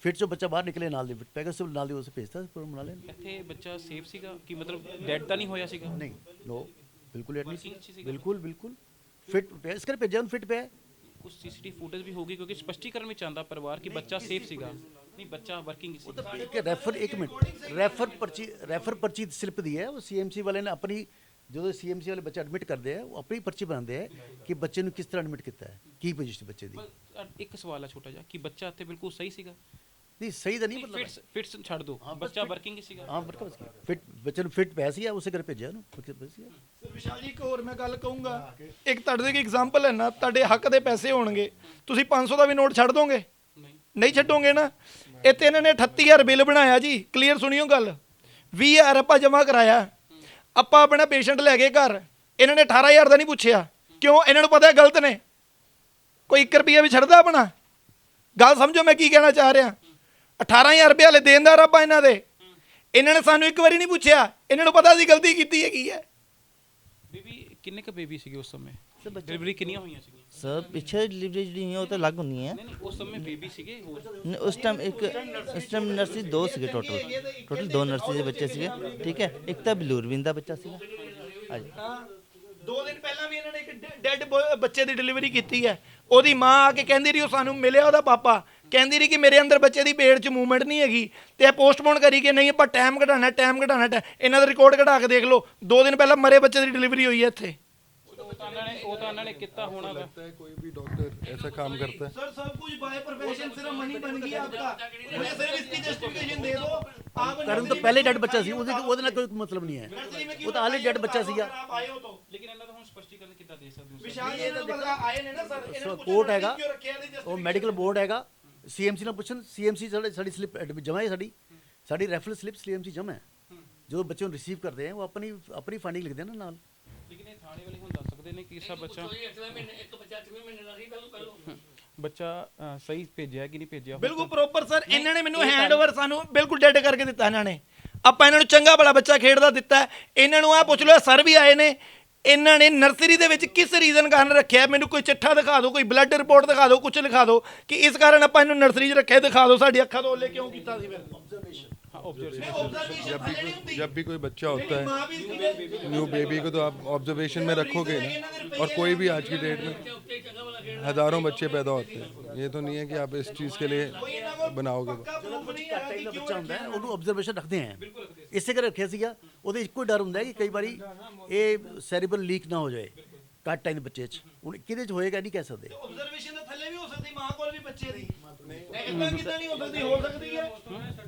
ਫਿਟ ਚੋਂ ਬੱਚਾ ਬਾਹਰ ਨਿਕਲੇ ਨਾਲ ਦੀ ਫਿਟ ਪੈ ਗਿਆ, ਸਭ ਨਾਲ ਦੀ ਉਸ ਭੇਜਤਾ ਪ੍ਰੋਗਰਾਮ ਬਣਾ ਲੈਣ। ਇੱਥੇ ਬੱਚਾ ਸੇਫ ਸੀਗਾ ਕਿ ਮਤਲਬ ਡੈਡ ਤਾਂ ਨਹੀਂ ਹੋਇਆ ਸੀਗਾ? ਨਹੀਂ ਨੋ ਬਿਲਕੁਲ ਐਡ ਨਹੀਂ Working 'ਚ ਸੀ, ਸੀਗਾ? ਬਿਲਕੁਲ ਫਿਟ ਪਿਆ, ਇਸ ਕਰਕੇ ਭੇਜਿਆ ਉਹਨੂੰ ਫਿਟ ਪਿਆ। ਕੁਝ ਸੀਸੀਟੀਵੀ ਫੁਟੇਜ ਵੀ ਹੋਗੀ ਕਿਉਂਕਿ ਸਪਸ਼ਟੀਕਰਨ ਵਿੱਚ ਆਂਦਾ ਪਰਿਵਾਰ ਕਿ ਬੱਚਾ ਸੇਫ ਸੀਗਾ। ਨਹੀਂ ਬੱਚਾ ਵਰਕਿੰਗ ਸੀ। ਉਹ ਤਾਂ ਇੱਕ ਰੈਫਰ ਪਰਚੀ ਸਲਿੱਪ ਦੀ ਹੈ, ਉਹ ਸੀਐਮਸੀ ਵਾਲੇ ਨੇ ਆਪਣੀ, ਜਦੋਂ ਸੀਐਮਸੀ ਵਾਲੇ ਬੱਚਾ ਐਡਮਿਟ ਕਰਦੇ ਆ ਉਹ ਆਪਣੀ ਪਰਚੀ ਬਣਾਉਂਦੇ ਆ ਕਿ ਬੱਚੇ ਨੂੰ ਕਿਸ ਤਰ੍ਹਾਂ ਐਡਮਿਟ ਕੀਤਾ ਹੈ, ਕੀ ਪੋਜੀਸ਼ਨ ਬੱਚੇ ਦੀ। ਇੱਕ ਸਵਾਲ ਹੈ ਛੋਟਾ ਜਿਹਾ ਕਿ ਬੱਚਾ ਇੱਥੇ ਬਿਲਕੁਲ ਸਹੀ ਸੀਗਾ? ਨਹੀਂ ਸਹੀ ਤਾਂ ਨਹੀਂ, ਮਤਲਬ ਫਿਟਸ ਛੱਡ ਦੋ, ਬੱਚਾ ਵਰਕਿੰਗ ਹੀ ਸੀਗਾ? ਹਾਂ ਵਰਕ ਫਿਟ ਬੱਚੇ ਨੂੰ ਫਿਟ ਪਿਆ ਸੀ, ਉਸੇ ਘਰ ਭੇਜਿਆ ਉਹਨੂੰ। ਸਰ ਵਿਸ਼ਾਲ ਜੀ ਇੱਕ ਹੋਰ ਮੈਂ ਗੱਲ ਕਹੂੰਗਾ, ਇੱਕ ਤੁਹਾਡੇ ਦੇ ਐਗਜ਼ਾਮਪਲ ਹੈ ਨਾ, ਤੁਹਾਡੇ ਹੱਕ ਦੇ ਪੈਸੇ ਹੋਣਗੇ, ਤੁਸੀਂ 500 ਦਾ ਵੀ ਨੋਟ ਛੱਡ ਦੋਗੇ? ਨਹੀਂ ਛੱਡੋਗੇ ਨਾ। ਇੱਥੇ ਇਹਨਾਂ ਨੇ 38000 ਬਿੱਲ ਬਣਾਇਆ ਜੀ, ਕਲੀਅਰ ਸੁਣਿਓ ਗੱਲ। 20000 ਆਪਾਂ ਜਮ੍ਹਾਂ ਕਰਾਇਆ, ਆਪਾਂ ਆਪਣਾ ਪੇਸ਼ੈਂਟ ਲੈ ਗਏ ਘਰ, ਇਹਨਾਂ ਨੇ 18000 ਦਾ ਨਹੀਂ ਪੁੱਛਿਆ। ਕਿਉਂ? ਇਹਨਾਂ ਨੂੰ ਪਤਾ ਹੈ ਗਲਤ ਨੇ। ਕੋਈ 1 ਰੁਪਈਆ ਵੀ ਛੱਡਦਾ ਆਪਣਾ? ਗੱਲ ਸਮਝੋ ਮੈਂ ਕੀ ਕਹਿਣਾ ਚਾਹ ਰਿਹਾ। 18000 ਰੁਪਏ ਵਾਲੇ ਦੇਣਦਾਰ ਆਪਾਂ ਇਹਨਾਂ ਦੇ। ਇਹਨਾਂ ਨੇ ਸਾਨੂੰ ਇੱਕ ਵਾਰੀ ਨਹੀਂ ਪੁੱਛਿਆ, ਇਹਨਾਂ ਨੂੰ ਪਤਾ ਸੀ ਗਲਤੀ ਕੀਤੀ ਹੈਗੀ ਹੈ। ਬੇਬੀ ਕਿੰਨੇ ਕ ਬੇਬੀ ਸੀਗੇ ਉਸ ਸਮੇਂ? ਡਿਲੀਵਰੀ ਕਿੰਨੀਆਂ ਹੋਈਆਂ ਸੀਗੀਆਂ? ਸਰ ਪਿੱਛੇ ਡਿਲੀਵਰੀ ਜਿਹੜੀ ਹੈ ਉਹ ਤਾਂ ਅਲੱਗ ਹੁੰਦੀ ਹੈ। ਨਹੀਂ ਉਸ ਸਮੇਂ ਬੇਬੀ ਸੀਗੇ ਹੋਰ? ਉਸ ਟਾਈਮ ਨਰਸਰੀ 2 ਸੀਗੇ ਟੋਟਲ 2 ਨਰਸਰੀ ਦੇ ਬੱਚੇ ਸੀਗੇ, ਠੀਕ ਹੈ। ਇੱਕ ਤਾਂ ਬਲੂਰਵਿਨ ਦਾ ਬੱਚਾ ਸੀਗਾ। ਹਾਂਜੀ 2 ਦਿਨ ਪਹਿਲਾਂ ਵੀ ਇਹਨਾਂ ਨੇ ਇੱਕ ਡੈਡ ਬੱਚੇ ਦੀ ਡਿਲੀਵਰੀ ਕੀਤੀ ਹੈ। ਉਹਦੀ ਮਾਂ ਆ ਕੇ ਕਹਿੰਦੀ ਰਹੀ, ਉਹ ਸਾਨੂੰ ਮਿਲਿਆ ਉਹਦਾ ਪਾਪਾ, ਕਹਿੰਦੀ ਰਹੀ ਕਿ ਮੇਰੇ ਅੰਦਰ ਬੱਚੇ ਦੀ ਪੇਟ 'ਚ ਮੂਵਮੈਂਟ ਨਹੀਂ ਹੈਗੀ, ਤੇ ਇਹ ਪੋਸਟਪੋਨ ਕਰੀ ਕਿ ਨਹੀਂ ਆਪਾਂ ਟਾਈਮ ਘਟਾਣਾ। ਇਹਨਾਂ ਦਾ ਰਿਕਾਰਡ ਘਟਾ ਕੇ ਦੇਖ ਲਓ, 2 ਦਿਨ ਪਹਿਲਾਂ ਮਰੇ ਬੱਚੇ ਦੀ ਡਿਲੀਵਰੀ ਹੋਈ ਹੈ ਇੱਥੇ। ਉਹ ਤਾਂ ਇਹਨਾਂ ਨੇ ਕੀਤਾ ਹੋਣਾ ਵਾ। लगता है कोई भी डॉक्टर ऐसा काम करता है। सर सब कुछ बाय प्रोफेशन सिर्फ मनी बन गया आपका। मैं सिर्फ इसकी जस्टिफिकेशन दे दो आप। ਕਰਨ ਤੋਂ ਪਹਿਲੇ ਡੈਡ ਬੱਚਾ ਸੀ, ਉਹਦੇ ਨਾਲ ਕੋਈ ਮਤਲਬ ਨਹੀਂ ਹੈ, ਉਹ ਤਾਂ ਹਾਲੇ ਡੈਡ ਬੱਚਾ ਸੀਗਾ। आप आए हो तो ਲੇਕਿਨ ਇਹਨਾਂ ਦਾ ਹੁਣ ਸਪਸ਼ਟੀਕਰਨ ਕਿੱਦਾਂ ਦੇ ਸਕਦੇ ਹੋ? विशाल ये तो पता आए ने ना सर, इन्होंने ਕੋਰਟ ਹੈਗਾ, क्यों रखे हैं ਉਹ ਮੈਡੀਕਲ ਬੋਰਡ ਹੈਗਾ, ਸੀਐਮਸੀ ਨਾਲ ਪੁੱਛਣ। ਸੀਐਮਸੀ ਸਾਡੀ ਸਲਿੱਪ ਜਮ੍ਹਾਂ ਹੈ, ਸਾਡੀ ਰੈਫਰਲ ਸਲਿੱਪ ਸੀਐਮਸੀ ਜਮ੍ਹਾਂ ਹੈ। ਜਦੋਂ ਬੱਚੇ ਨੂੰ ਰਿਸੀਵ ਕਰਦੇ ਆ ਉਹ ਆਪਣੀ ਫਾਈਂਡਿੰਗ ਲਿਖਦੇ ਆ ਨਾ ਨਾਲ। ਲੇਕਿਨ ਇਹ ਥਾਣੇ ਵਾਲੇ ਹੁਣ ਦੱਸ ਸਕਦੇ ਨੇ ਕਿ ਸਾ ਬੱਚਾ ਬੱਚਾ ਸਹੀ ਭੇਜਿਆ ਕਿ ਨਹੀਂ ਭੇਜਿਆ? ਬਿਲਕੁਲ ਪ੍ਰੋਪਰ ਸਰ। ਇਹਨਾਂ ਨੇ ਮੈਨੂੰ ਹੈਂਡਓਵਰ ਸਾਨੂੰ ਬਿਲਕੁਲ ਡੈਡ ਕਰਕੇ ਦਿੱਤਾ। ਇਹਨਾਂ ਨੇ ਆਪਾਂ ਇਹਨਾਂ ਨੂੰ ਚੰਗਾ ਭਲਾ ਬੱਚਾ ਖੇਡਦਾ ਦਿੱਤਾ। ਇਹਨਾਂ ਨੂੰ ਆ ਪੁੱਛ ਲਓ, ਸਰ ਵੀ ਆਏ ਨੇ, ਇਹਨਾਂ ਨੇ ਨਰਸਰੀ ਦੇ ਵਿੱਚ ਕਿਸ ਰੀਜ਼ਨ ਕਾਰਨ ਰੱਖਿਆ? ਮੈਨੂੰ ਕੋਈ ਚਿੱਠਾ ਦਿਖਾ ਦਿਓ, ਕੋਈ ਬਲੱਡ ਰਿਪੋਰਟ ਦਿਖਾ ਦਿਓ, ਕੁਝ ਲਿਖਾ ਦਿਓ ਕਿ ਇਸ ਕਾਰਨ ਆਪਾਂ ਇਹਨੂੰ ਨਰਸਰੀ 'ਚ ਰੱਖਿਆ। ਦਿਖਾ ਦਿਓ ਸਾਡੀ ਅੱਖਾਂ ਤੋਂ ਓਲੇ ਕਿਉਂ ਕੀਤਾ ਸੀ। जब भी कोई बच्चा होता है न्यू बेबी को, तो आप ऑब्जर्वेशन में रखोगे ना। और कोई भी आज की डेट में हज़ारों बच्चे पैदा होते हैं, ये तो नहीं है कि आप इस चीज़ के लिए बनाओगे। ਬੱਚਾ ਹੁੰਦਾ ਹੈ ਉਹਨੂੰ ਆਬਜ਼ਰਵੇਸ਼ਨ ਰੱਖਦੇ ਆ, ਇਸੇ ਕਰਕੇ ਰੱਖਿਆ ਸੀਗਾ। ਉਹਦੇ ਇੱਕੋ ਹੀ ਡਰ ਹੁੰਦਾ ਹੈ ਕਿ ਕਈ ਵਾਰੀ ਇਹ ਸੈਰੀਬਲ ਲੀਕ ਨਾ ਹੋ ਜਾਏ ਘੱਟ ਟਾਈਮ ਦੇ ਬੱਚੇ 'ਚ। ਹੁਣ ਕਿਹਦੇ 'ਚ ਹੋਏਗਾ ਨਹੀਂ ਕਹਿ ਸਕਦੇ। ਆਬਜ਼ਰਵੇਸ਼ਨ ਦੇ ਥੱਲੇ ਵੀ ਹੋ ਸਕਦੀ, ਮਾਂ ਕੋਲ ਵੀ ਬੱਚੇ ਦੀ ਇਦਾਂ ਕਿਦਾਂ ਨਹੀਂ ਹੋ ਸਕਦੀ ਹੈ।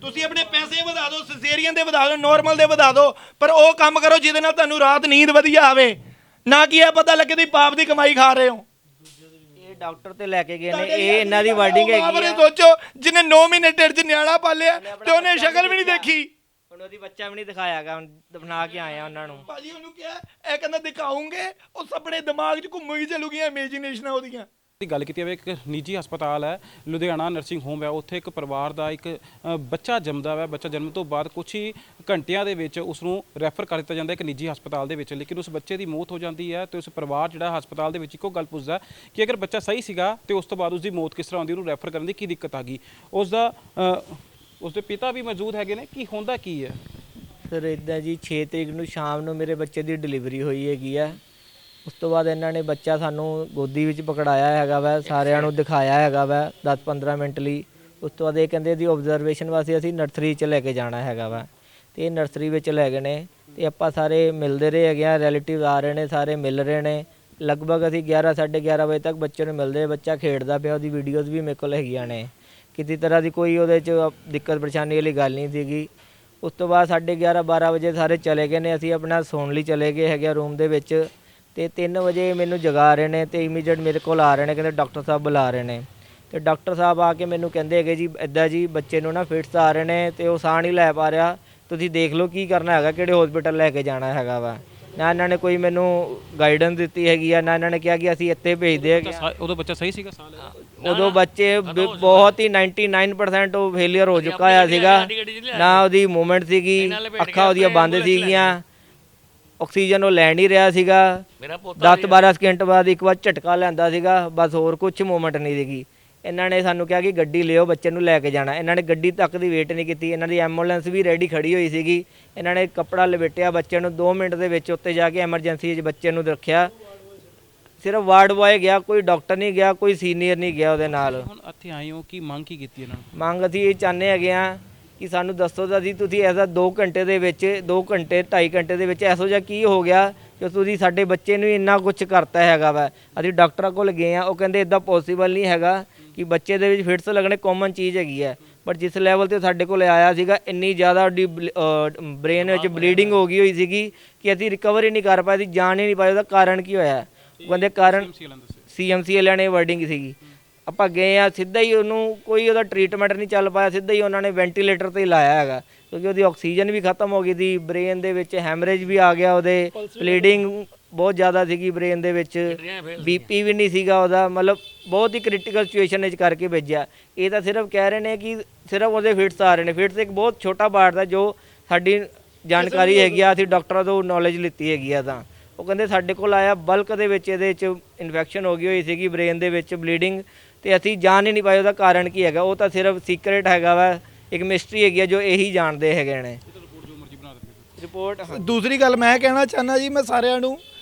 ਤੁਸੀਂ ਆਪਣੇ ਪੈਸੇ ਵਧਾ ਦਿਓ, ਸਿਸੇਰੀਅਨ ਦੇ ਵਧਾ ਦਿਓ, ਨਾਰਮਲ ਦੇ ਵਧਾ ਦਿਓ, ਪਰ ਉਹ ਕੰਮ ਕਰੋ ਜਿਹਦੇ ਨਾਲ ਤੁਹਾਨੂੰ ਰਾਤ ਨੀਂਦ ਵਧੀਆ ਆਵੇ, ਨਾ ਕਿ ਇਹ ਪਤਾ ਲੱਗੇ ਤੁਸੀਂ ਪਾਪ ਦੀ ਕਮਾਈ ਖਾ ਰਹੇ ਹੋ। ਇਹ ਡਾਕਟਰ ਤੇ ਲੈ ਕੇ ਗਏ ਨੇ, ਇਹ ਇਹਨਾਂ ਦੀ ਵਾਰਡਿੰਗ ਹੈਗੀ ਬਾਬਰੇ ਆ। ਸੋਚੋ ਜਿਹਨੇ 9 ਮਹੀਨੇ ਢਿੱਡ 'ਚ ਨਿਆਣਾ ਪਾਲਿਆ ਤੇ ਉਹਨੇ ਸ਼ਕਲ ਵੀ ਨਹੀਂ ਦੇਖੀ। ਹੁਣ ਉਹਦੀ ਬੱਚਾ ਵੀ ਨਹੀਂ ਦਿਖਾਇਆਗਾ, ਬਣਾ ਕੇ ਆਏ ਆ ਉਹਨਾਂ ਨੂੰ। ਭਾਜੀ ਉਹਨੂੰ ਕਿਹਾ, ਇਹ ਕਹਿੰਦਾ ਦਿਖਾਉਂਗੇ, ਉਹ ਸੁਪਨੇ ਦਿਮਾਗ 'ਚ ਘੁੰਮੀ ਚੱਲੂਗੀਆਂ ਇਮੇਜਿਨੇਸ਼ਨਾਂ ਉਹਦੀਆਂ। ਦੀ ਗੱਲ ਕੀਤੀ ਜਾਵੇ, ਇੱਕ ਨਿੱਜੀ ਹਸਪਤਾਲ ਹੈ ਲੁਧਿਆਣਾ ਨਰਸਿੰਗ ਹੋਮ ਹੈ, ਉੱਥੇ ਇੱਕ ਪਰਿਵਾਰ ਦਾ ਇੱਕ ਬੱਚਾ ਜੰਮਦਾ ਹੈ। ਬੱਚਾ ਜਨਮ ਤੋਂ ਬਾਅਦ ਕੁਝ ਹੀ ਘੰਟਿਆਂ ਦੇ ਵਿੱਚ ਉਸ ਨੂੰ ਰੈਫਰ ਕਰ ਦਿੱਤਾ ਜਾਂਦਾ ਇੱਕ ਨਿੱਜੀ ਹਸਪਤਾਲ ਦੇ ਵਿੱਚ, ਲੇਕਿਨ ਉਸ ਬੱਚੇ ਦੀ ਮੌਤ ਹੋ ਜਾਂਦੀ ਹੈ। ਤੇ ਉਸ ਪਰਿਵਾਰ ਜਿਹੜਾ ਹਸਪਤਾਲ ਦੇ ਵਿੱਚ ਇੱਕੋ ਗੱਲ ਪੁੱਛਦਾ ਕਿ ਅਗਰ ਬੱਚਾ ਸਹੀ ਸੀਗਾ ਤੇ ਉਸ ਤੋਂ ਬਾਅਦ ਉਸ ਦੀ ਮੌਤ ਕਿਸ ਤਰ੍ਹਾਂ ਹੁੰਦੀ, ਉਹਨੂੰ ਰੈਫਰ ਕਰਨ ਦੀ ਕੀ ਦਿੱਕਤ ਆ ਗਈ। ਉਸਦੇ ਪਿਤਾ ਵੀ ਮੌਜੂਦ ਹੈਗੇ ਨੇ, ਕੀ ਹੁੰਦਾ ਕੀ ਹੈ? ਸਰ ਇੱਦਾਂ ਜੀ 6 ਤਰੀਕ ਨੂੰ ਸ਼ਾਮ ਨੂੰ ਮੇਰੇ ਬੱਚੇ ਦੀ ਡਿਲੀਵਰੀ ਹੋਈ ਹੈਗੀ ਆ। ਉਸ ਤੋਂ ਬਾਅਦ ਇਹਨਾਂ ਨੇ ਬੱਚਾ ਸਾਨੂੰ ਗੋਦੀ ਵਿੱਚ ਪਕੜਾਇਆ ਹੈਗਾ ਵਾ, ਸਾਰਿਆਂ ਨੂੰ ਦਿਖਾਇਆ ਹੈਗਾ ਵਾ 10-15 ਮਿੰਟ ਲਈ। ਉਸ ਤੋਂ ਬਾਅਦ ਇਹ ਕਹਿੰਦੇ ਦੀ ਆਬਜ਼ਰਵੇਸ਼ਨ ਵਾਸਤੇ ਅਸੀਂ ਨਰਸਰੀ 'ਚ ਲੈ ਕੇ ਜਾਣਾ ਹੈਗਾ ਵਾ। ਤੇ ਇਹ ਨਰਸਰੀ ਵਿੱਚ ਲੈ ਗਏ ਨੇ ਤੇ ਆਪਾਂ ਸਾਰੇ ਮਿਲਦੇ ਰਹੇ ਹੈਗੇ ਆ, ਰਿਲੇਟਿਵ ਆ ਰਹੇ ਨੇ, ਸਾਰੇ ਮਿਲ ਰਹੇ ਨੇ। ਲਗਭਗ ਅਸੀਂ 11 11:30 ਵਜੇ ਤੱਕ ਬੱਚੇ ਨੂੰ ਮਿਲਦੇ, ਬੱਚਾ ਖੇਡਦਾ ਪਿਆ, ਉਹਦੀ ਵੀਡੀਓਜ਼ ਵੀ ਮੇਰੇ ਕੋਲ ਹੈਗੀਆਂ ਨੇ। ਕਿਸੇ ਤਰ੍ਹਾਂ ਦੀ ਕੋਈ ਉਹਦੇ 'ਚ ਦਿੱਕਤ ਪਰੇਸ਼ਾਨੀ ਵਾਲੀ ਗੱਲ ਨਹੀਂ ਸੀਗੀ। ਉਸ ਤੋਂ ਬਾਅਦ 11:30 12 ਵਜੇ ਸਾਰੇ ਚਲੇ ਗਏ ਨੇ, ਅਸੀਂ ਆਪਣਾ ਸੌਣ ਲਈ ਚਲੇ ਗਏ ਹੈਗੇ ਰੂਮ ਦੇ ਵਿੱਚ ਤੇ 3 ਵਜੇ ਮੈਨੂੰ ਜਗਾ ਰਹੇ ਨੇ ਤੇ ਇਮੀਡੀਏਟ ਮੇਰੇ ਕੋਲ ਆ ਰਹੇ ਨੇ, ਕਹਿੰਦੇ ਡਾਕਟਰ ਸਾਹਿਬ ਬੁਲਾ ਰਹੇ ਨੇ। ਤੇ ਡਾਕਟਰ ਸਾਹਿਬ ਆ ਕੇ ਮੈਨੂੰ ਕਹਿੰਦੇ ਹੈਗੇ ਜੀ ਇੱਦਾਂ ਜੀ ਬੱਚੇ ਨੂੰ ਨਾ ਫਿਟਸ ਆ ਰਹੇ ਨੇ ਤੇ ਉਹ ਸਾਹ ਨਹੀਂ ਲੈ ਪਾ ਰਿਹਾ, ਤੁਸੀਂ ਦੇਖ ਲਓ ਕੀ ਕਰਨਾ ਹੈਗਾ, ਕਿਹੜੇ ਹਸਪੀਟਲ ਲੈ ਕੇ ਜਾਣਾ ਹੈਗਾ ਵਾ। ਨਾ ਇਹਨਾਂ ਨੇ ਕੋਈ ਮੈਨੂੰ ਗਾਈਡੈਂਸ ਦਿੱਤੀ ਹੈਗੀ ਆ, ਨਾ ਇਹਨਾਂ ਨੇ ਕਿਹਾ ਕਿ ਅਸੀਂ ਇੱਥੇ ਭੇਜਦੇ ਹੈਗੇ ਆ। ਉਦੋਂ ਬੱਚਾ ਸਹੀ ਸੀਗਾ ਸਾਹ ਲੈ ਉਦੋਂ ਬੱਚੇ ਬਹੁਤ ਹੀ 99% ਉਹ ਫੇਲੀਅਰ ਹੋ ਚੁੱਕਾ ਹੋਇਆ ਸੀਗਾ, ਨਾ ਉਹਦੀ ਮੂਵਮੈਂਟ ਸੀਗੀ, ਅੱਖਾਂ ਉਹਦੀਆਂ ਬੰਦ ਸੀਗੀਆਂ, ਆਕਸੀਜਨ ਉਹ ਲੈ ਨਹੀਂ ਰਿਹਾ ਸੀਗਾ। 10-12 ਸਕਿੰਟ ਬਾਅਦ ਇੱਕ ਵਾਰ ਝਟਕਾ ਲੈਂਦਾ ਸੀਗਾ, ਬਸ ਹੋਰ ਕੁਝ ਮੂਵਮੈਂਟ ਨਹੀਂ ਸੀਗੀ। ਇਹਨਾਂ ਨੇ ਸਾਨੂੰ ਕਿਹਾ ਕਿ ਗੱਡੀ ਲਿਓ, ਬੱਚੇ ਨੂੰ ਲੈ ਕੇ ਜਾਣਾ। ਇਹਨਾਂ ਨੇ ਗੱਡੀ ਤੱਕ ਦੀ ਵੇਟ ਨਹੀਂ ਕੀਤੀ, ਇਹਨਾਂ ਦੀ ਐਂਬੂਲੈਂਸ ਵੀ ਰੈਡੀ ਖੜੀ ਹੋਈ ਸੀਗੀ। ਇਹਨਾਂ ਨੇ ਕੱਪੜਾ ਲਪੇਟਿਆ ਬੱਚੇ ਨੂੰ, 2 ਮਿੰਟ ਦੇ ਵਿੱਚ ਉੱਤੇ ਜਾ ਕੇ ਐਮਰਜੈਂਸੀ 'ਚ ਬੱਚੇ ਨੂੰ ਰੱਖਿਆ। ਸਿਰਫ ਵਾਰਡ ਬॉय ਗਿਆ, ਕੋਈ ਡਾਕਟਰ ਨਹੀਂ ਗਿਆ, ਕੋਈ ਸੀਨੀਅਰ ਨਹੀਂ ਗਿਆ ਉਹਦੇ ਨਾਲ। ਹੁਣ ਇੱਥੇ ਆਏ ਹੋ ਕੀ ਮੰਗ ਕੀ ਕੀਤੀ ਇਹਨਾਂ ਨੂੰ? ਮੰਗ ਅਸੀਂ ਇਹ ਚਾਹੁੰਦੇ ਹੈਗੇ ਆ ਕਿ ਸਾਨੂੰ ਦੱਸੋ ਤਾਂ ਤੁਸੀਂ ਐਸਾ 2 ਘੰਟੇ ਦੇ ਵਿੱਚ 2 ਘੰਟੇ 2.5 ਘੰਟੇ ਦੇ ਵਿੱਚ ਇਹੋ ਜਿਹਾ ਕੀ ਹੋ ਗਿਆ ਜੋ ਤੁਸੀਂ ਸਾਡੇ ਬੱਚੇ ਨੂੰ ਇੰਨਾ ਕੁਝ ਕਰਤਾ ਹੈਗਾ ਵਾ। ਅਸੀਂ ਡਾਕਟਰਾਂ ਕੋਲ ਗਏ ਆ, ਉਹ ਕਹਿੰਦੇ ਇਦਾਂ ਪੋਸੀਬਲ ਨਹੀਂ ਹੈਗਾ ਕਿ ਬੱਚੇ ਦੇ ਵਿੱਚ ਫਿਟਸ ਲੱਗਣੇ ਕਾਮਨ ਚੀਜ਼ ਹੈਗੀ ਹੈ। ਬਟ ਜਿਸ ਲੈਵਲ ਤੇ ਸਾਡੇ ਕੋਲ ਆਇਆ ਸੀਗਾ, ਇੰਨੀ ਜ਼ਿਆਦਾ ਉਹਦੀ ਬ੍ਰੇਨ ਵਿੱਚ ਬਲੀਡਿੰਗ ਹੋ ਗਈ ਹੋਈ ਸੀਗੀ ਕਿ ਅਸੀਂ ਰਿਕਵਰ ਹੀ ਨਹੀਂ ਕਰ ਪਾਏ, ਅਸੀਂ ਜਾਣ ਹੀ ਨਹੀਂ ਪਾਏ ਉਹਦਾ ਕਾਰਨ ਕੀ ਹੋਇਆ। ਉਹ ਕਹਿੰਦੇ ਕਾਰਨ CMC ਵਾਲਿਆਂ ਨੇ ਵਰਡਿੰਗ ਸੀਗੀ। ਆਪਾਂ ਗਏ ਆ, ਸਿੱਧਾ ਹੀ ਉਹਨੂੰ ਕੋਈ ਉਹਦਾ ਟ੍ਰੀਟਮੈਂਟ ਨਹੀਂ ਚੱਲ ਪਾਇਆ, ਸਿੱਧਾ ਹੀ ਉਹਨਾਂ ਨੇ ਵੈਂਟੀਲੇਟਰ ਤੇ ਹੀ ਲਾਇਆ ਹੈਗਾ ਕਿਉਂਕਿ ਉਹਦੀ ਆਕਸੀਜਨ ਵੀ ਖਤਮ ਹੋ ਗਈ ਸੀ, ਬ੍ਰੇਨ ਦੇ ਵਿੱਚ ਹੈਮਰੇਜ ਵੀ ਆ ਗਿਆ, ਉਹਦੇ ਬਲੀਡਿੰਗ ਬਹੁਤ ਜ਼ਿਆਦਾ ਸੀਗੀ ਬ੍ਰੇਨ ਦੇ ਵਿੱਚ, BP ਵੀ ਨਹੀਂ ਸੀਗਾ ਉਹਦਾ, ਮਤਲਬ ਬਹੁਤ ਹੀ ਕ੍ਰਿਟੀਕਲ ਸਿਚੁਏਸ਼ਨ ਵਿੱਚ ਕਰਕੇ ਭੇਜਿਆ। ਇਹ ਤਾਂ ਸਿਰਫ ਕਹਿ ਰਹੇ ਨੇ ਕਿ ਸਿਰਫ ਉਹਦੇ ਫਿਟਸ ਆ ਰਹੇ ਨੇ। ਫਿਟਸ ਇੱਕ ਬਹੁਤ ਛੋਟਾ ਪਾਰਟ ਦਾ ਜੋ ਸਾਡੀ ਜਾਣਕਾਰੀ ਹੈਗੀ ਆ, ਅਸੀਂ ਡਾਕਟਰਾਂ ਤੋਂ ਨੌਲੇਜ ਲਿੱਤੀ ਹੈਗੀ ਆ। ਤਾਂ ਉਹ ਕਹਿੰਦੇ ਸਾਡੇ ਕੋਲ ਆਇਆ ਬਲਕ ਦੇ ਵਿੱਚ ਇਹਦੇ 'ਚ ਇਨਫੈਕਸ਼ਨ ਹੋ ਗਈ ਹੋਈ ਸੀਗੀ ਬ੍ਰੇਨ ਦੇ ਵਿੱਚ ਬਲੀਡਿੰਗ, ਤੇ ਅਸੀਂ ਜਾਣ ਹੀ ਨਹੀਂ ਪਾਏ ਉਹਦਾ ਕਾਰਨ ਕੀ ਹੈਗਾ। ਉਹ ਤਾਂ ਸਿਰਫ ਸੀਕ੍ਰੇਟ ਹੈਗਾ ਵਾ, ਇੱਕ ਮਿਸਟਰੀ ਹੈਗੀ ਆ ਜੋ ਇਹੀ ਜਾਣਦੇ ਹੈਗੇ ਨੇ। ਰਿਪੋਰਟ ਦੂਸਰੀ ਗੱਲ ਮੈਂ ਕਹਿਣਾ ਚਾਹੁੰਦਾ ਜੀ, ਮੈਂ ਸਾਰਿਆਂ ਨੂੰ